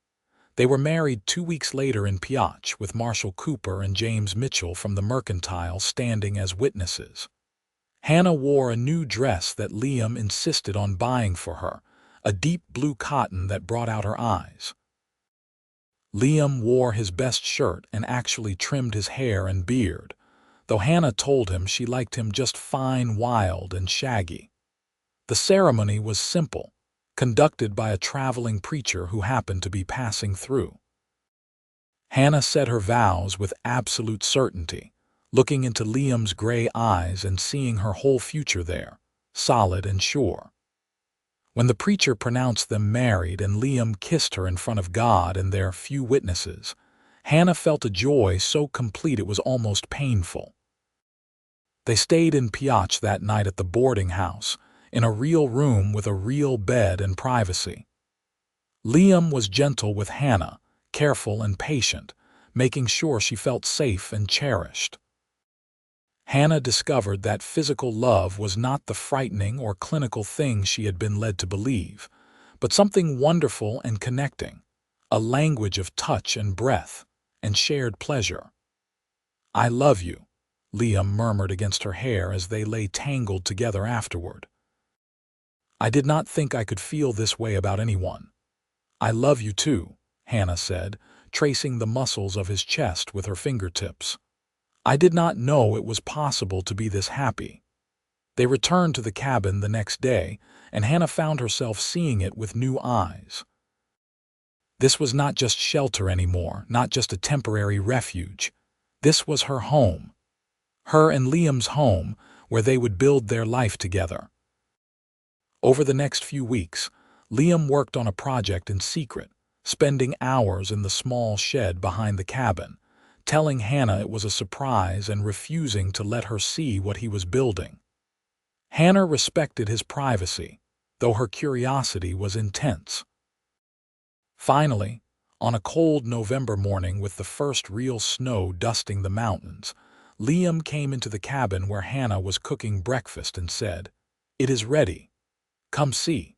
They were married 2 weeks later in Piotch, with Marshall Cooper and James Mitchell from the Mercantile standing as witnesses. Hannah wore a new dress that Liam insisted on buying for her, a deep blue cotton that brought out her eyes. Liam wore his best shirt and actually trimmed his hair and beard, though Hannah told him she liked him just fine, wild, and shaggy. The ceremony was simple, conducted by a traveling preacher who happened to be passing through. Hannah said her vows with absolute certainty, looking into Liam's gray eyes and seeing her whole future there, solid and sure. When the preacher pronounced them married and Liam kissed her in front of God and their few witnesses, Hannah felt a joy so complete it was almost painful. They stayed in Piotch that night at the boarding house, in a real room with a real bed and privacy. Liam was gentle with Hannah, careful and patient, making sure she felt safe and cherished. Hannah discovered that physical love was not the frightening or clinical thing she had been led to believe, but something wonderful and connecting, a language of touch and breath, and shared pleasure. "I love you," Liam murmured against her hair as they lay tangled together afterward. "I did not think I could feel this way about anyone." "I love you too," Hannah said, tracing the muscles of his chest with her fingertips. "I did not know it was possible to be this happy." They returned to the cabin the next day, and Hannah found herself seeing it with new eyes. This was not just shelter anymore, not just a temporary refuge. This was her home. Her and Liam's home, where they would build their life together. Over the next few weeks, Liam worked on a project in secret, spending hours in the small shed behind the cabin, telling Hannah it was a surprise and refusing to let her see what he was building. Hannah respected his privacy, though her curiosity was intense. Finally, on a cold November morning with the first real snow dusting the mountains, Liam came into the cabin where Hannah was cooking breakfast and said, "It is ready. Come see."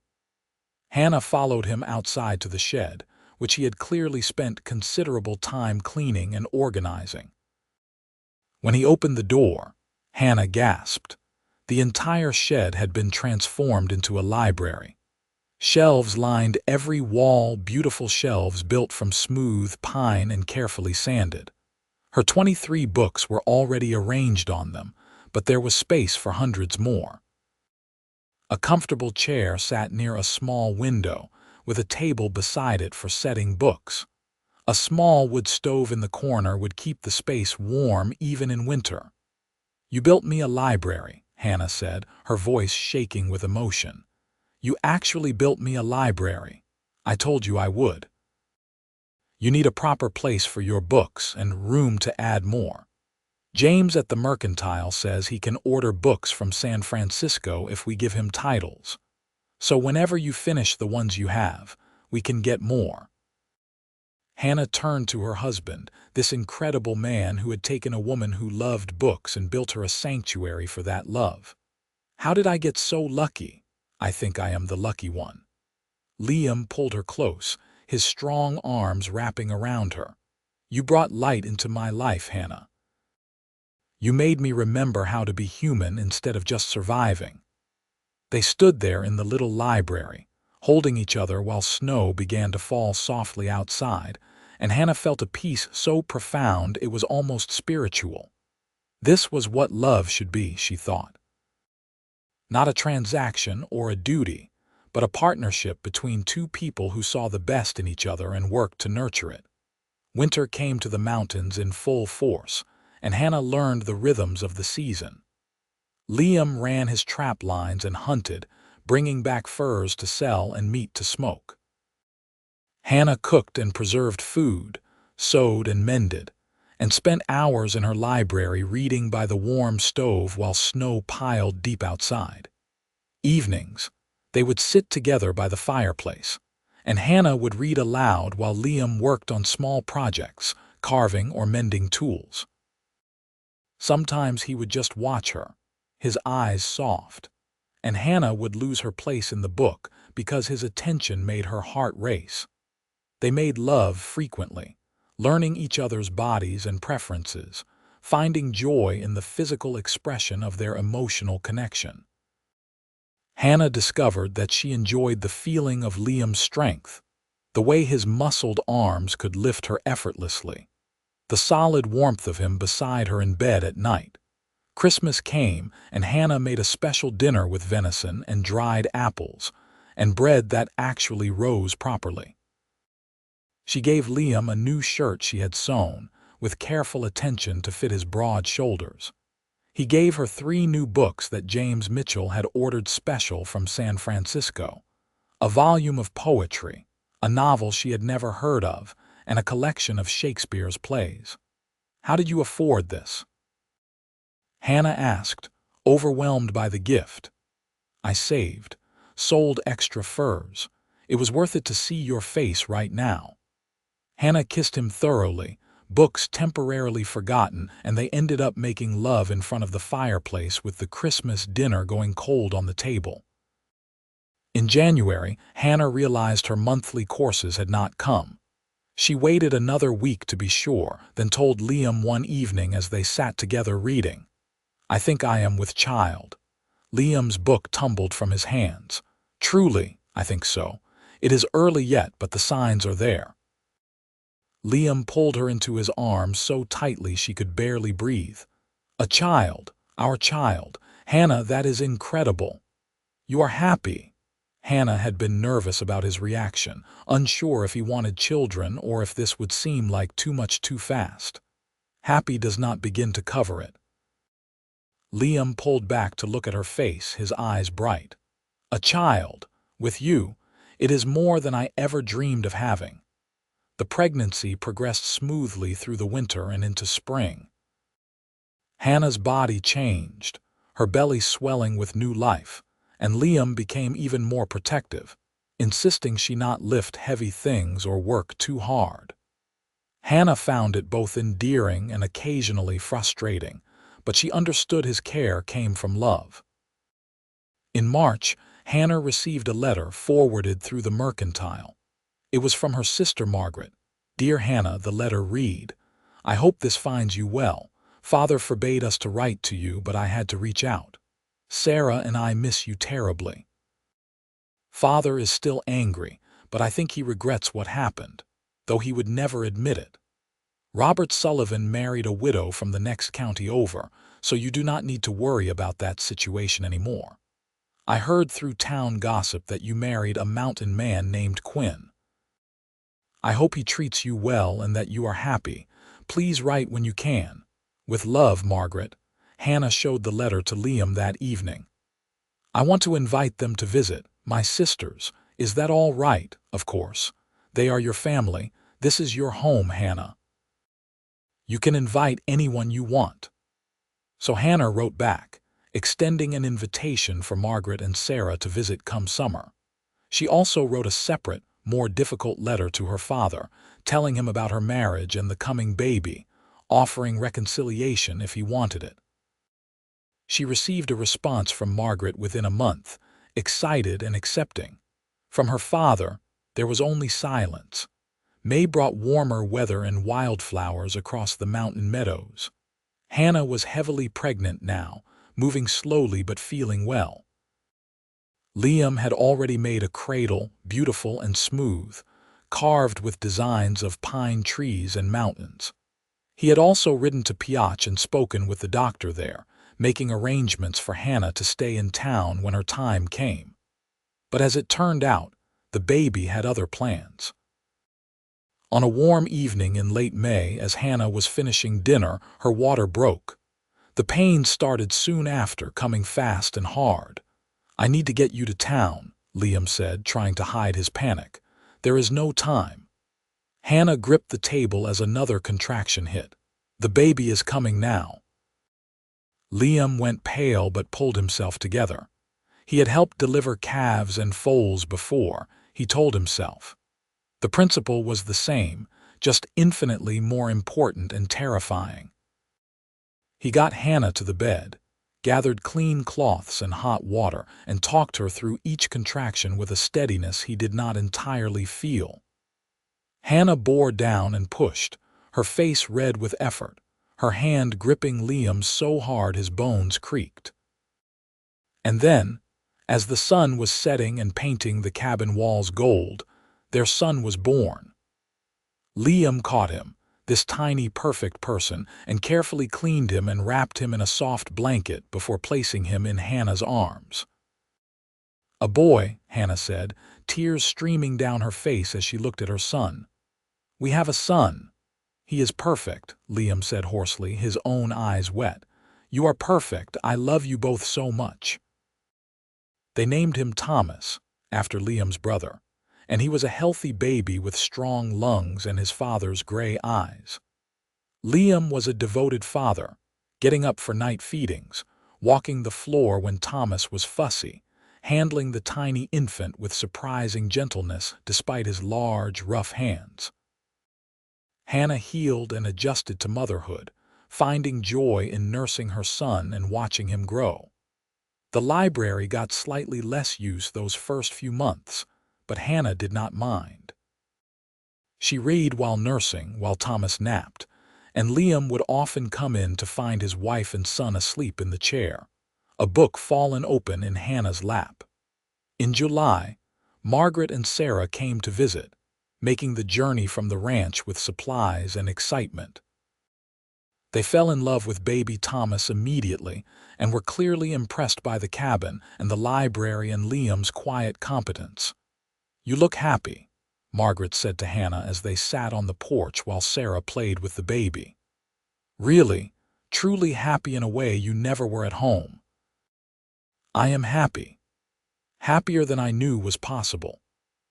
Hannah followed him outside to the shed, which he had clearly spent considerable time cleaning and organizing. When he opened the door, Hannah gasped. The entire shed had been transformed into a library. Shelves lined every wall, beautiful shelves built from smooth pine and carefully sanded. Her 23 books were already arranged on them, but there was space for hundreds more. A comfortable chair sat near a small window, with a table beside it for setting books. A small wood stove in the corner would keep the space warm even in winter. "You built me a library," Hannah said, her voice shaking with emotion. "You actually built me a library. I told you I would. You need a proper place for your books and room to add more. James at the Mercantile says he can order books from San Francisco if we give him titles. So whenever you finish the ones you have, we can get more." Hannah turned to her husband, this incredible man who had taken a woman who loved books and built her a sanctuary for that love. "How did I get so lucky? I think I am the lucky one." Liam pulled her close, his strong arms wrapping around her. "You brought light into my life, Hannah. You made me remember how to be human instead of just surviving." They stood there in the little library, holding each other while snow began to fall softly outside, and Hannah felt a peace so profound it was almost spiritual. This was what love should be, she thought. Not a transaction or a duty, but a partnership between two people who saw the best in each other and worked to nurture it. Winter came to the mountains in full force, and Hannah learned the rhythms of the season. Liam ran his trap lines and hunted, bringing back furs to sell and meat to smoke. Hannah cooked and preserved food, sewed and mended, and spent hours in her library reading by the warm stove while snow piled deep outside. Evenings, they would sit together by the fireplace, and Hannah would read aloud while Liam worked on small projects, carving or mending tools. Sometimes he would just watch her, his eyes soft, and Hannah would lose her place in the book because his attention made her heart race. They made love frequently, learning each other's bodies and preferences, finding joy in the physical expression of their emotional connection. Hannah discovered that she enjoyed the feeling of Liam's strength, the way his muscled arms could lift her effortlessly, the solid warmth of him beside her in bed at night. Christmas came, and Hannah made a special dinner with venison and dried apples, and bread that actually rose properly. She gave Liam a new shirt she had sewn, with careful attention to fit his broad shoulders. He gave her 3 new books that James Mitchell had ordered special from San Francisco, a volume of poetry, a novel she had never heard of, and a collection of Shakespeare's plays. "How did you afford this?" Hannah asked, overwhelmed by the gift. "I saved, sold extra furs. It was worth it to see your face right now." Hannah kissed him thoroughly, books temporarily forgotten, and they ended up making love in front of the fireplace with the Christmas dinner going cold on the table. In January, Hannah realized her monthly courses had not come. She waited another week to be sure, then told Liam one evening as they sat together reading, "I think I am with child." Liam's book tumbled from his hands. "Truly, I think so. It is early yet, but the signs are there." Liam pulled her into his arms so tightly she could barely breathe. "A child, our child. Hannah, that is incredible. You are happy." Hannah had been nervous about his reaction, unsure if he wanted children or if this would seem like too much too fast. Happy does not begin to cover it. Liam pulled back to look at her face, his eyes bright. "A child, with you, it is more than I ever dreamed of having." The pregnancy progressed smoothly through the winter and into spring. Hannah's body changed, her belly swelling with new life, and Liam became even more protective, insisting she not lift heavy things or work too hard. Hannah found it both endearing and occasionally frustrating, but she understood his care came from love. In March, Hannah received a letter forwarded through the Mercantile. It was from her sister Margaret. "Dear Hannah," the letter read, "I hope this finds you well. Father forbade us to write to you, but I had to reach out. Sarah and I miss you terribly. Father is still angry, but I think he regrets what happened, though he would never admit it. Robert Sullivan married a widow from the next county over, so you do not need to worry about that situation anymore. I heard through town gossip that you married a mountain man named Quinn. I hope he treats you well and that you are happy. Please write when you can. With love, Margaret. Hannah showed the letter to Liam that evening. I want to invite them to visit, my sisters. Is that all right? Of course. They are your family. This is your home, Hannah. You can invite anyone you want. So Hannah wrote back, extending an invitation for Margaret and Sarah to visit come summer. She also wrote a separate, more difficult letter to her father, telling him about her marriage and the coming baby, offering reconciliation if he wanted it. She received a response from Margaret within a month, excited and accepting. From her father, there was only silence. May brought warmer weather and wildflowers across the mountain meadows. Hannah was heavily pregnant now, moving slowly but feeling well. Liam had already made a cradle, beautiful and smooth, carved with designs of pine trees and mountains. He had also ridden to Piach and spoken with the doctor there, making arrangements for Hannah to stay in town when her time came. But as it turned out, the baby had other plans. On a warm evening in late May, as Hannah was finishing dinner, her water broke. The pains started soon after, coming fast and hard. I need to get you to town, Liam said, trying to hide his panic. There is no time. Hannah gripped the table as another contraction hit. The baby is coming now. Liam went pale but pulled himself together. He had helped deliver calves and foals before, he told himself. The principle was the same, just infinitely more important and terrifying. He got Hannah to the bed, gathered clean cloths and hot water, and talked her through each contraction with a steadiness he did not entirely feel. Hannah bore down and pushed, her face red with effort, her hand gripping Liam's so hard his bones creaked. And then, as the sun was setting and painting the cabin walls gold, their son was born. Liam caught him, this tiny perfect person, and carefully cleaned him and wrapped him in a soft blanket before placing him in Hannah's arms. A boy, Hannah said, tears streaming down her face as she looked at her son. We have a son. He is perfect, Liam said hoarsely, his own eyes wet. You are perfect. I love you both so much. They named him Thomas, after Liam's brother, and he was a healthy baby with strong lungs and his father's gray eyes. Liam was a devoted father, getting up for night feedings, walking the floor when Thomas was fussy, handling the tiny infant with surprising gentleness despite his large, rough hands. Hannah healed and adjusted to motherhood, finding joy in nursing her son and watching him grow. The library got slightly less use those first few months, but Hannah did not mind. She read while nursing, while Thomas napped, and Liam would often come in to find his wife and son asleep in the chair, a book fallen open in Hannah's lap. In July, Margaret and Sarah came to visit, making the journey from the ranch with supplies and excitement. They fell in love with baby Thomas immediately and were clearly impressed by the cabin and the library and Liam's quiet competence. You look happy, Margaret said to Hannah as they sat on the porch while Sarah played with the baby. Really, truly happy in a way you never were at home. I am happy. Happier than I knew was possible.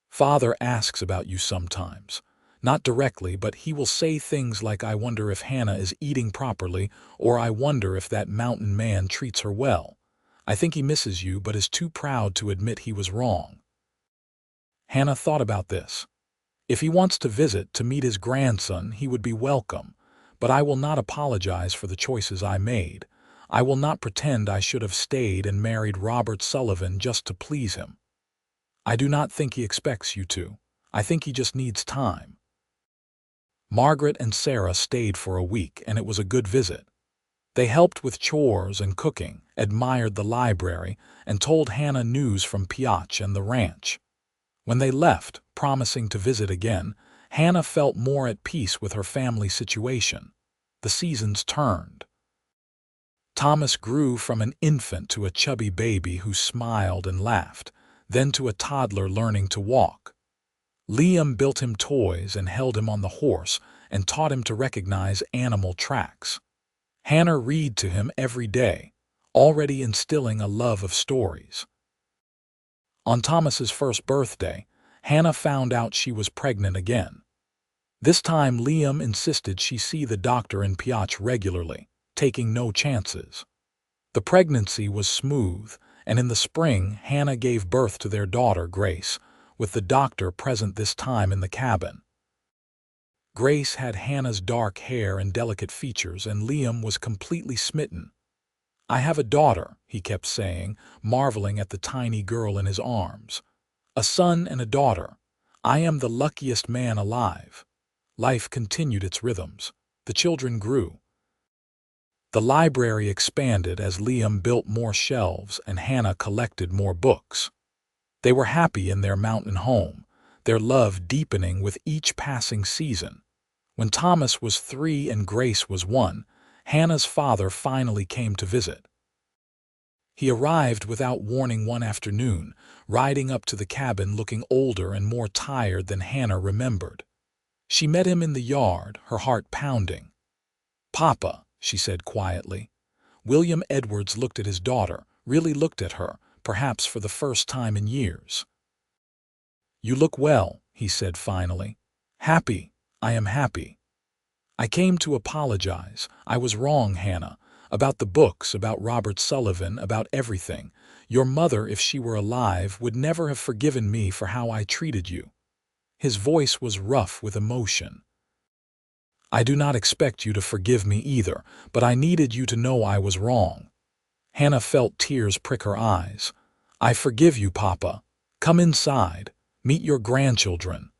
Father asks about you sometimes. Not directly, but he will say things like, I wonder if Hannah is eating properly, or I wonder if that mountain man treats her well. I think he misses you but is too proud to admit he was wrong. Hannah thought about this. If he wants to visit to meet his grandson, he would be welcome, but I will not apologize for the choices I made. I will not pretend I should have stayed and married Robert Sullivan just to please him. I do not think he expects you to. I think he just needs time. Margaret and Sarah stayed for a week, and it was a good visit. They helped with chores and cooking, admired the library, and told Hannah news from Piach and the ranch. When they left, promising to visit again, Hannah felt more at peace with her family situation. The seasons turned. Thomas grew from an infant to a chubby baby who smiled and laughed, then to a toddler learning to walk. Liam built him toys and held him on the horse and taught him to recognize animal tracks. Hannah read to him every day, already instilling a love of stories. On Thomas's first birthday, Hannah found out she was pregnant again. This time Liam insisted she see the doctor in Piotr regularly, taking no chances. The pregnancy was smooth, and in the spring Hannah gave birth to their daughter Grace, with the doctor present this time in the cabin. Grace had Hannah's dark hair and delicate features, and Liam was completely smitten. "I have a daughter," he kept saying, marveling at the tiny girl in his arms. "A son and a daughter. I am the luckiest man alive." Life continued its rhythms. The children grew. The library expanded as Liam built more shelves and Hannah collected more books. They were happy in their mountain home, their love deepening with each passing season. When Thomas was 3 and Grace was 1, Hannah's father finally came to visit. He arrived without warning one afternoon, riding up to the cabin looking older and more tired than Hannah remembered. She met him in the yard, her heart pounding. "Papa," she said quietly. William Edwards looked at his daughter, really looked at her, perhaps for the first time in years. "You look well," he said finally. "Happy. I am happy. I came to apologize. I was wrong, Hannah, about the books, about Robert Sullivan, about everything. Your mother, if she were alive, would never have forgiven me for how I treated you." His voice was rough with emotion. "I do not expect you to forgive me either, but I needed you to know I was wrong." Hannah felt tears prick her eyes. "I forgive you, Papa. Come inside. Meet your grandchildren."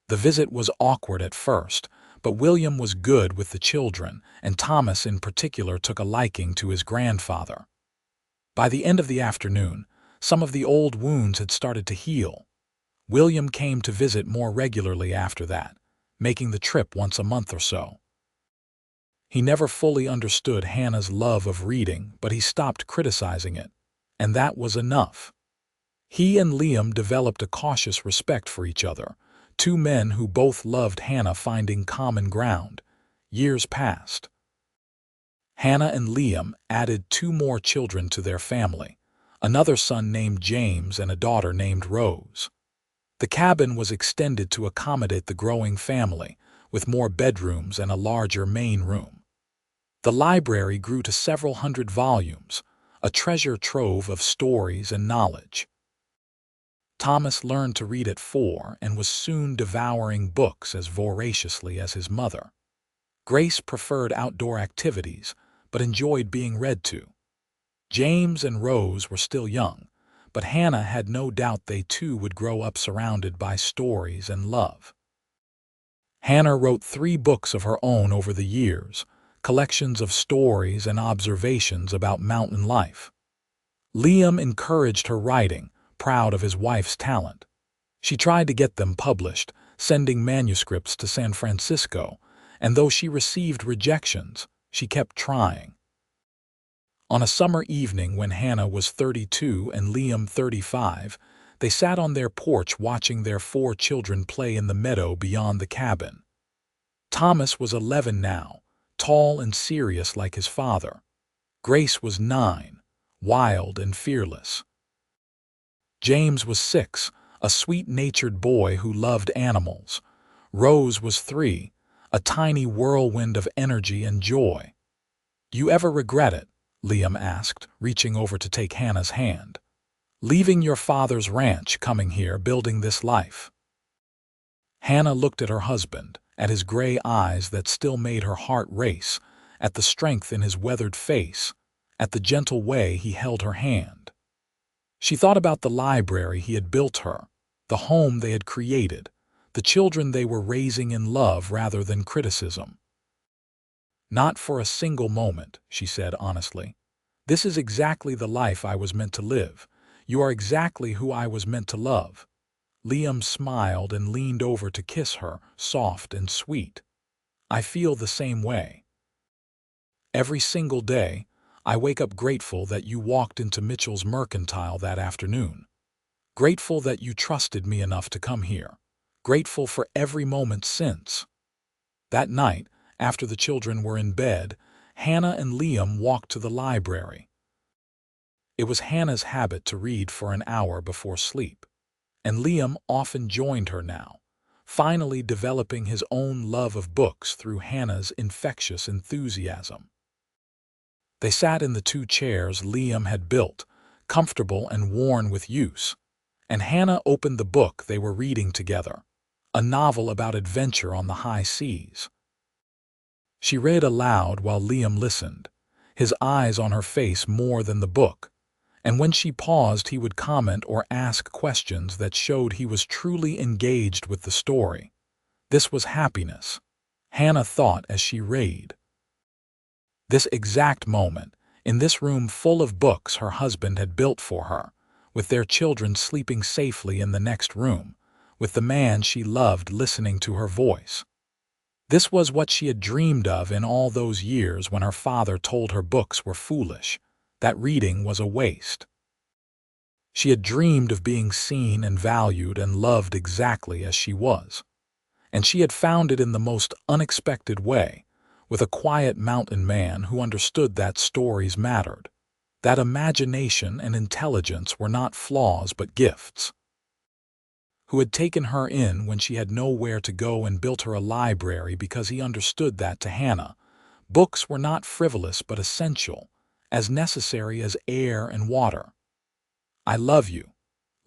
The visit was awkward at first, but William was good with the children, and Thomas in particular took a liking to his grandfather. By the end of the afternoon, some of the old wounds had started to heal. William came to visit more regularly after that, making the trip once a month or so. He never fully understood Hannah's love of reading, but he stopped criticizing it, and that was enough. He and Liam developed a cautious respect for each other, two men who both loved Hannah finding common ground. Years passed. Hannah and Liam added 2 more children to their family, another son named James and a daughter named Rose. The cabin was extended to accommodate the growing family, with more bedrooms and a larger main room. The library grew to several hundred volumes, a treasure trove of stories and knowledge. Thomas learned to read at 4 and was soon devouring books as voraciously as his mother. Grace preferred outdoor activities, but enjoyed being read to. James and Rose were still young, but Hannah had no doubt they too would grow up surrounded by stories and love. Hannah wrote 3 books of her own over the years, collections of stories and observations about mountain life. Liam encouraged her writing, proud of his wife's talent. She tried to get them published, sending manuscripts to San Francisco, and though she received rejections, she kept trying. On a summer evening when Hannah was 32 and Liam 35, they sat on their porch watching their 4 children play in the meadow beyond the cabin. Thomas was 11 now, tall and serious like his father. Grace was 9, wild and fearless. James was 6, a sweet-natured boy who loved animals. Rose was 3, a tiny whirlwind of energy and joy. "Do you ever regret it?" Liam asked, reaching over to take Hannah's hand. "Leaving your father's ranch, coming here, building this life?" Hannah looked at her husband, at his gray eyes that still made her heart race, at the strength in his weathered face, at the gentle way he held her hand. She thought about the library he had built her, the home they had created, the children they were raising in love rather than criticism. "Not for a single moment," she said honestly. "This is exactly the life I was meant to live. You are exactly who I was meant to love. Liam smiled and leaned over to kiss her, soft and sweet. I feel the same way. Every single day, I wake up grateful that you walked into Mitchell's Mercantile that afternoon. Grateful that you trusted me enough to come here. Grateful for every moment since. That night, after the children were in bed, Hannah and Liam walked to the library. It was Hannah's habit to read for an hour before sleep, and Liam often joined her now, finally developing his own love of books through Hannah's infectious enthusiasm. They sat in the two chairs Liam had built, comfortable and worn with use, and Hannah opened the book they were reading together, a novel about adventure on the high seas. She read aloud while Liam listened, his eyes on her face more than the book, and when she paused he would comment or ask questions that showed he was truly engaged with the story. This was happiness, Hannah thought as she read. This exact moment, in this room full of books her husband had built for her, with their children sleeping safely in the next room, with the man she loved listening to her voice. This was what she had dreamed of in all those years when her father told her books were foolish, that reading was a waste. She had dreamed of being seen and valued and loved exactly as she was, and she had found it in the most unexpected way, with a quiet mountain man who understood that stories mattered, that imagination and intelligence were not flaws but gifts, who had taken her in when she had nowhere to go and built her a library because he understood that to Hannah, books were not frivolous but essential, as necessary as air and water. "I love you,"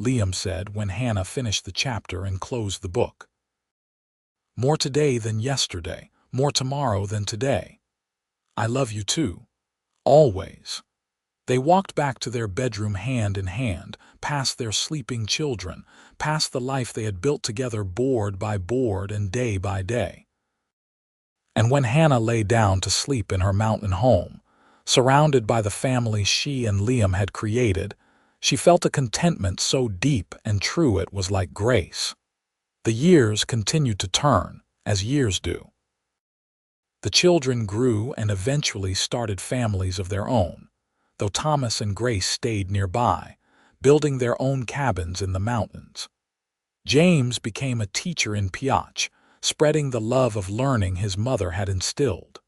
Liam said when Hannah finished the chapter and closed the book. "More today than yesterday, more tomorrow than today. I love you too, always." They walked back to their bedroom hand in hand, past their sleeping children, past the life they had built together board by board and day by day. And when Hannah lay down to sleep in her mountain home, surrounded by the family she and Liam had created, she felt a contentment so deep and true it was like grace. The years continued to turn, as years do. The children grew and eventually started families of their own, though Thomas and Grace stayed nearby, building their own cabins in the mountains. James became a teacher in Piotch, spreading the love of learning his mother had instilled.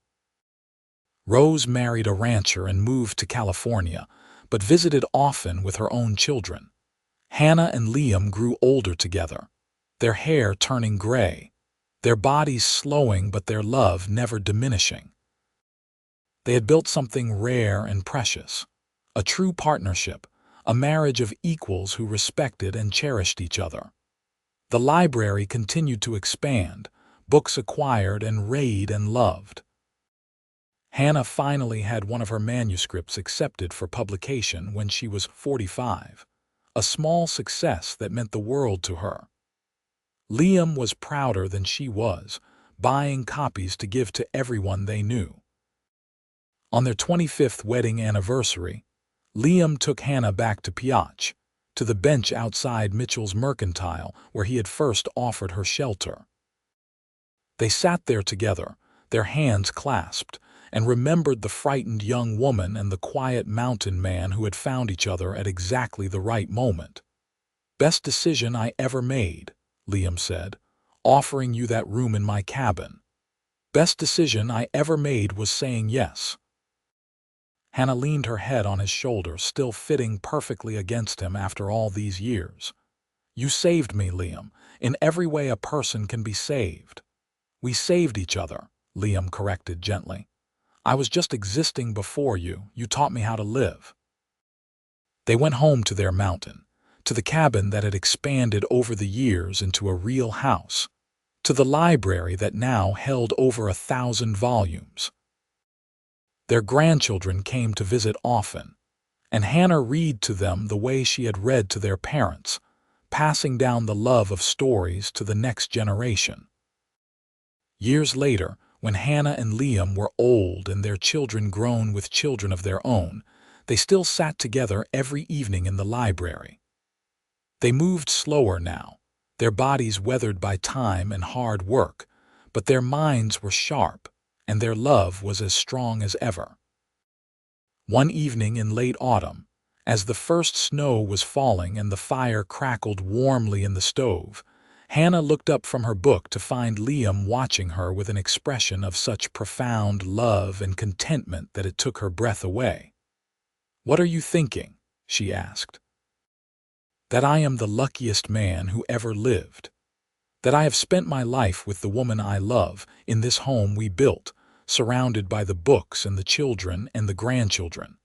Rose married a rancher and moved to California, but visited often with her own children. Hannah and Liam grew older together, their hair turning gray, their bodies slowing but their love never diminishing. They had built something rare and precious, a true partnership, a marriage of equals who respected and cherished each other. The library continued to expand, books acquired and read and loved. Hannah finally had one of her manuscripts accepted for publication when she was 45, a small success that meant the world to her. Liam was prouder than she was, buying copies to give to everyone they knew. On their 25th wedding anniversary, Liam took Hannah back to Piotch, to the bench outside Mitchell's Mercantile where he had first offered her shelter. They sat there together, their hands clasped, and remembered the frightened young woman and the quiet mountain man who had found each other at exactly the right moment. "Best decision I ever made," Liam said, "offering you that room in my cabin. Best decision I ever made was saying yes." Hannah leaned her head on his shoulder, still fitting perfectly against him after all these years. "You saved me, Liam, in every way a person can be saved." "We saved each other," Liam corrected gently. "I was just existing before you. You taught me how to live." They went home to their mountain, to the cabin that had expanded over the years into a real house, to the library that now held over 1,000 volumes. Their grandchildren came to visit often, and Hannah read to them the way she had read to their parents, passing down the love of stories to the next generation. Years later, when Hannah and Liam were old and their children grown with children of their own, they still sat together every evening in the library. They moved slower now, their bodies weathered by time and hard work, but their minds were sharp, and their love was as strong as ever. One evening in late autumn, as the first snow was falling and the fire crackled warmly in the stove, Hannah looked up from her book to find Liam watching her with an expression of such profound love and contentment that it took her breath away. "What are you thinking?" she asked. "That I am the luckiest man who ever lived. That I have spent my life with the woman I love in this home we built, surrounded by the books and the children and the grandchildren.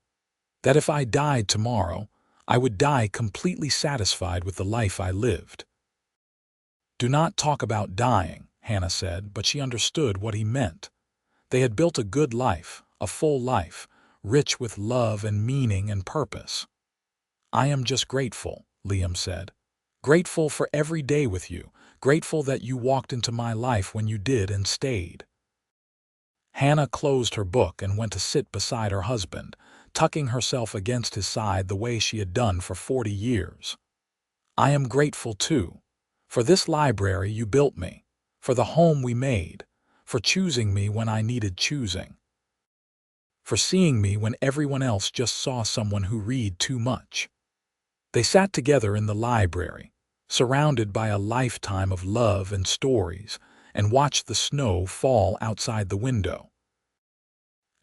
That if I died tomorrow, I would die completely satisfied with the life I lived." "Do not talk about dying," Hannah said, but she understood what he meant. They had built a good life, a full life, rich with love and meaning and purpose. "I am just grateful," Liam said. "Grateful for every day with you, grateful that you walked into my life when you did and stayed." Hannah closed her book and went to sit beside her husband, tucking herself against his side the way she had done for 40 years. "I am grateful, too, for this library you built me, for the home we made, for choosing me when I needed choosing, for seeing me when everyone else just saw someone who read too much." They sat together in the library, surrounded by a lifetime of love and stories, and watched the snow fall outside the window.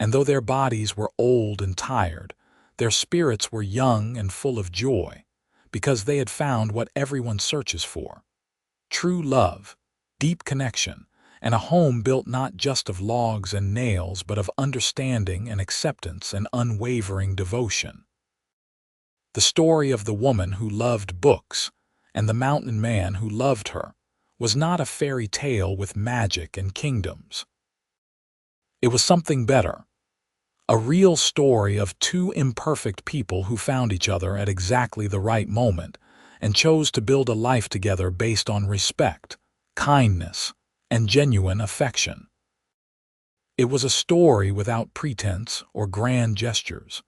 And though their bodies were old and tired, their spirits were young and full of joy, because they had found what everyone searches for: true love, deep connection, and a home built not just of logs and nails but of understanding and acceptance and unwavering devotion. The story of the woman who loved books and the mountain man who loved her was not a fairy tale with magic and kingdoms. It was something better, a real story of two imperfect people who found each other at exactly the right moment and chose to build a life together based on respect, kindness, and genuine affection. It was a story without pretense or grand gestures,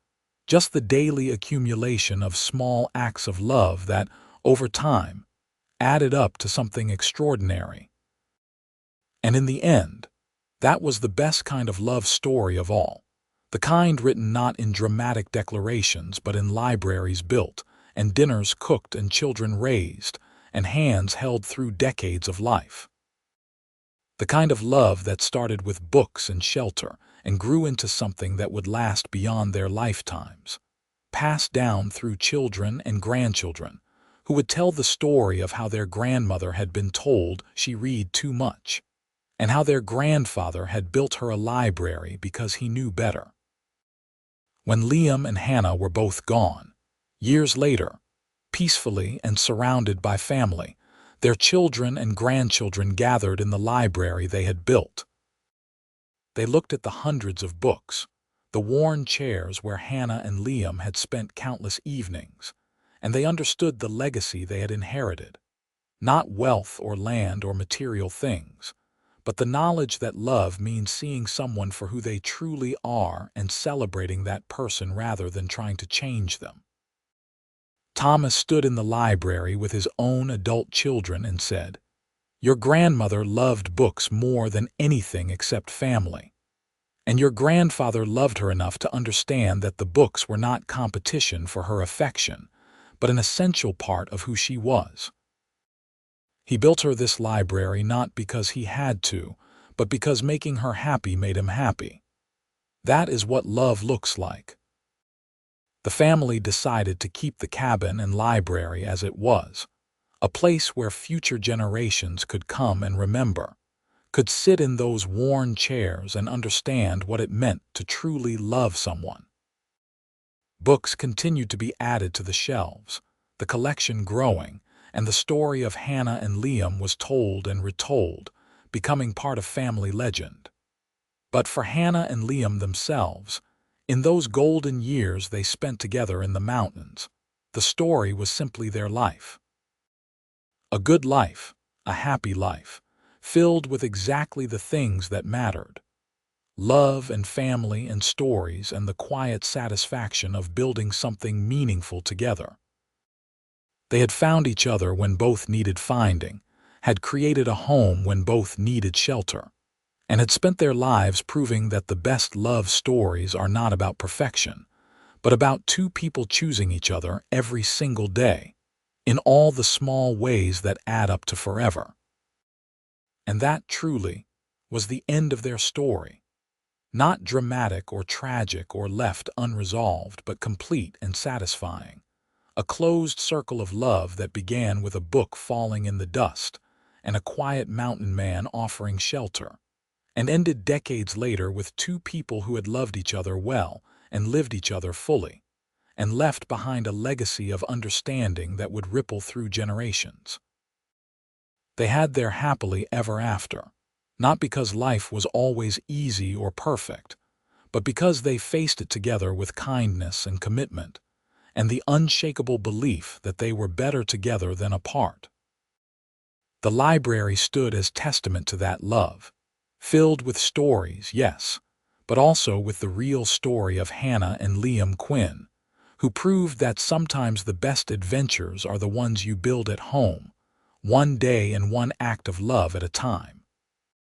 just the daily accumulation of small acts of love that, over time, added up to something extraordinary. And in the end, that was the best kind of love story of all, the kind written not in dramatic declarations but in libraries built, and dinners cooked and children raised, and hands held through decades of life. The kind of love that started with books and shelter and grew into something that would last beyond their lifetimes, passed down through children and grandchildren, who would tell the story of how their grandmother had been told she read too much, and how their grandfather had built her a library because he knew better. When Liam and Hannah were both gone, years later, peacefully and surrounded by family, their children and grandchildren gathered in the library they had built. They looked at the hundreds of books, the worn chairs where Hannah and Liam had spent countless evenings, and they understood the legacy they had inherited. Not wealth or land or material things, but the knowledge that love means seeing someone for who they truly are and celebrating that person rather than trying to change them. Thomas stood in the library with his own adult children and said, "Your grandmother loved books more than anything except family. And your grandfather loved her enough to understand that the books were not competition for her affection, but an essential part of who she was. He built her this library not because he had to, but because making her happy made him happy. That is what love looks like." The family decided to keep the cabin and library as it was, a place where future generations could come and remember, could sit in those worn chairs and understand what it meant to truly love someone. Books continued to be added to the shelves, the collection growing, and the story of Hannah and Liam was told and retold, becoming part of family legend. But for Hannah and Liam themselves, in those golden years they spent together in the mountains, the story was simply their life. A good life, a happy life, filled with exactly the things that mattered: love and family and stories and the quiet satisfaction of building something meaningful together. They had found each other when both needed finding, had created a home when both needed shelter, and had spent their lives proving that the best love stories are not about perfection, but about two people choosing each other every single day, in all the small ways that add up to forever. And that, truly, was the end of their story. Not dramatic or tragic or left unresolved, but complete and satisfying. A closed circle of love that began with a book falling in the dust and a quiet mountain man offering shelter, and ended decades later with two people who had loved each other well and lived each other fully, and left behind a legacy of understanding that would ripple through generations. They had their happily ever after, not because life was always easy or perfect, but because they faced it together with kindness and commitment, and the unshakable belief that they were better together than apart. The library stood as testament to that love, filled with stories, yes, but also with the real story of Hannah and Liam Quinn, who proved that sometimes the best adventures are the ones you build at home, one day and one act of love at a time.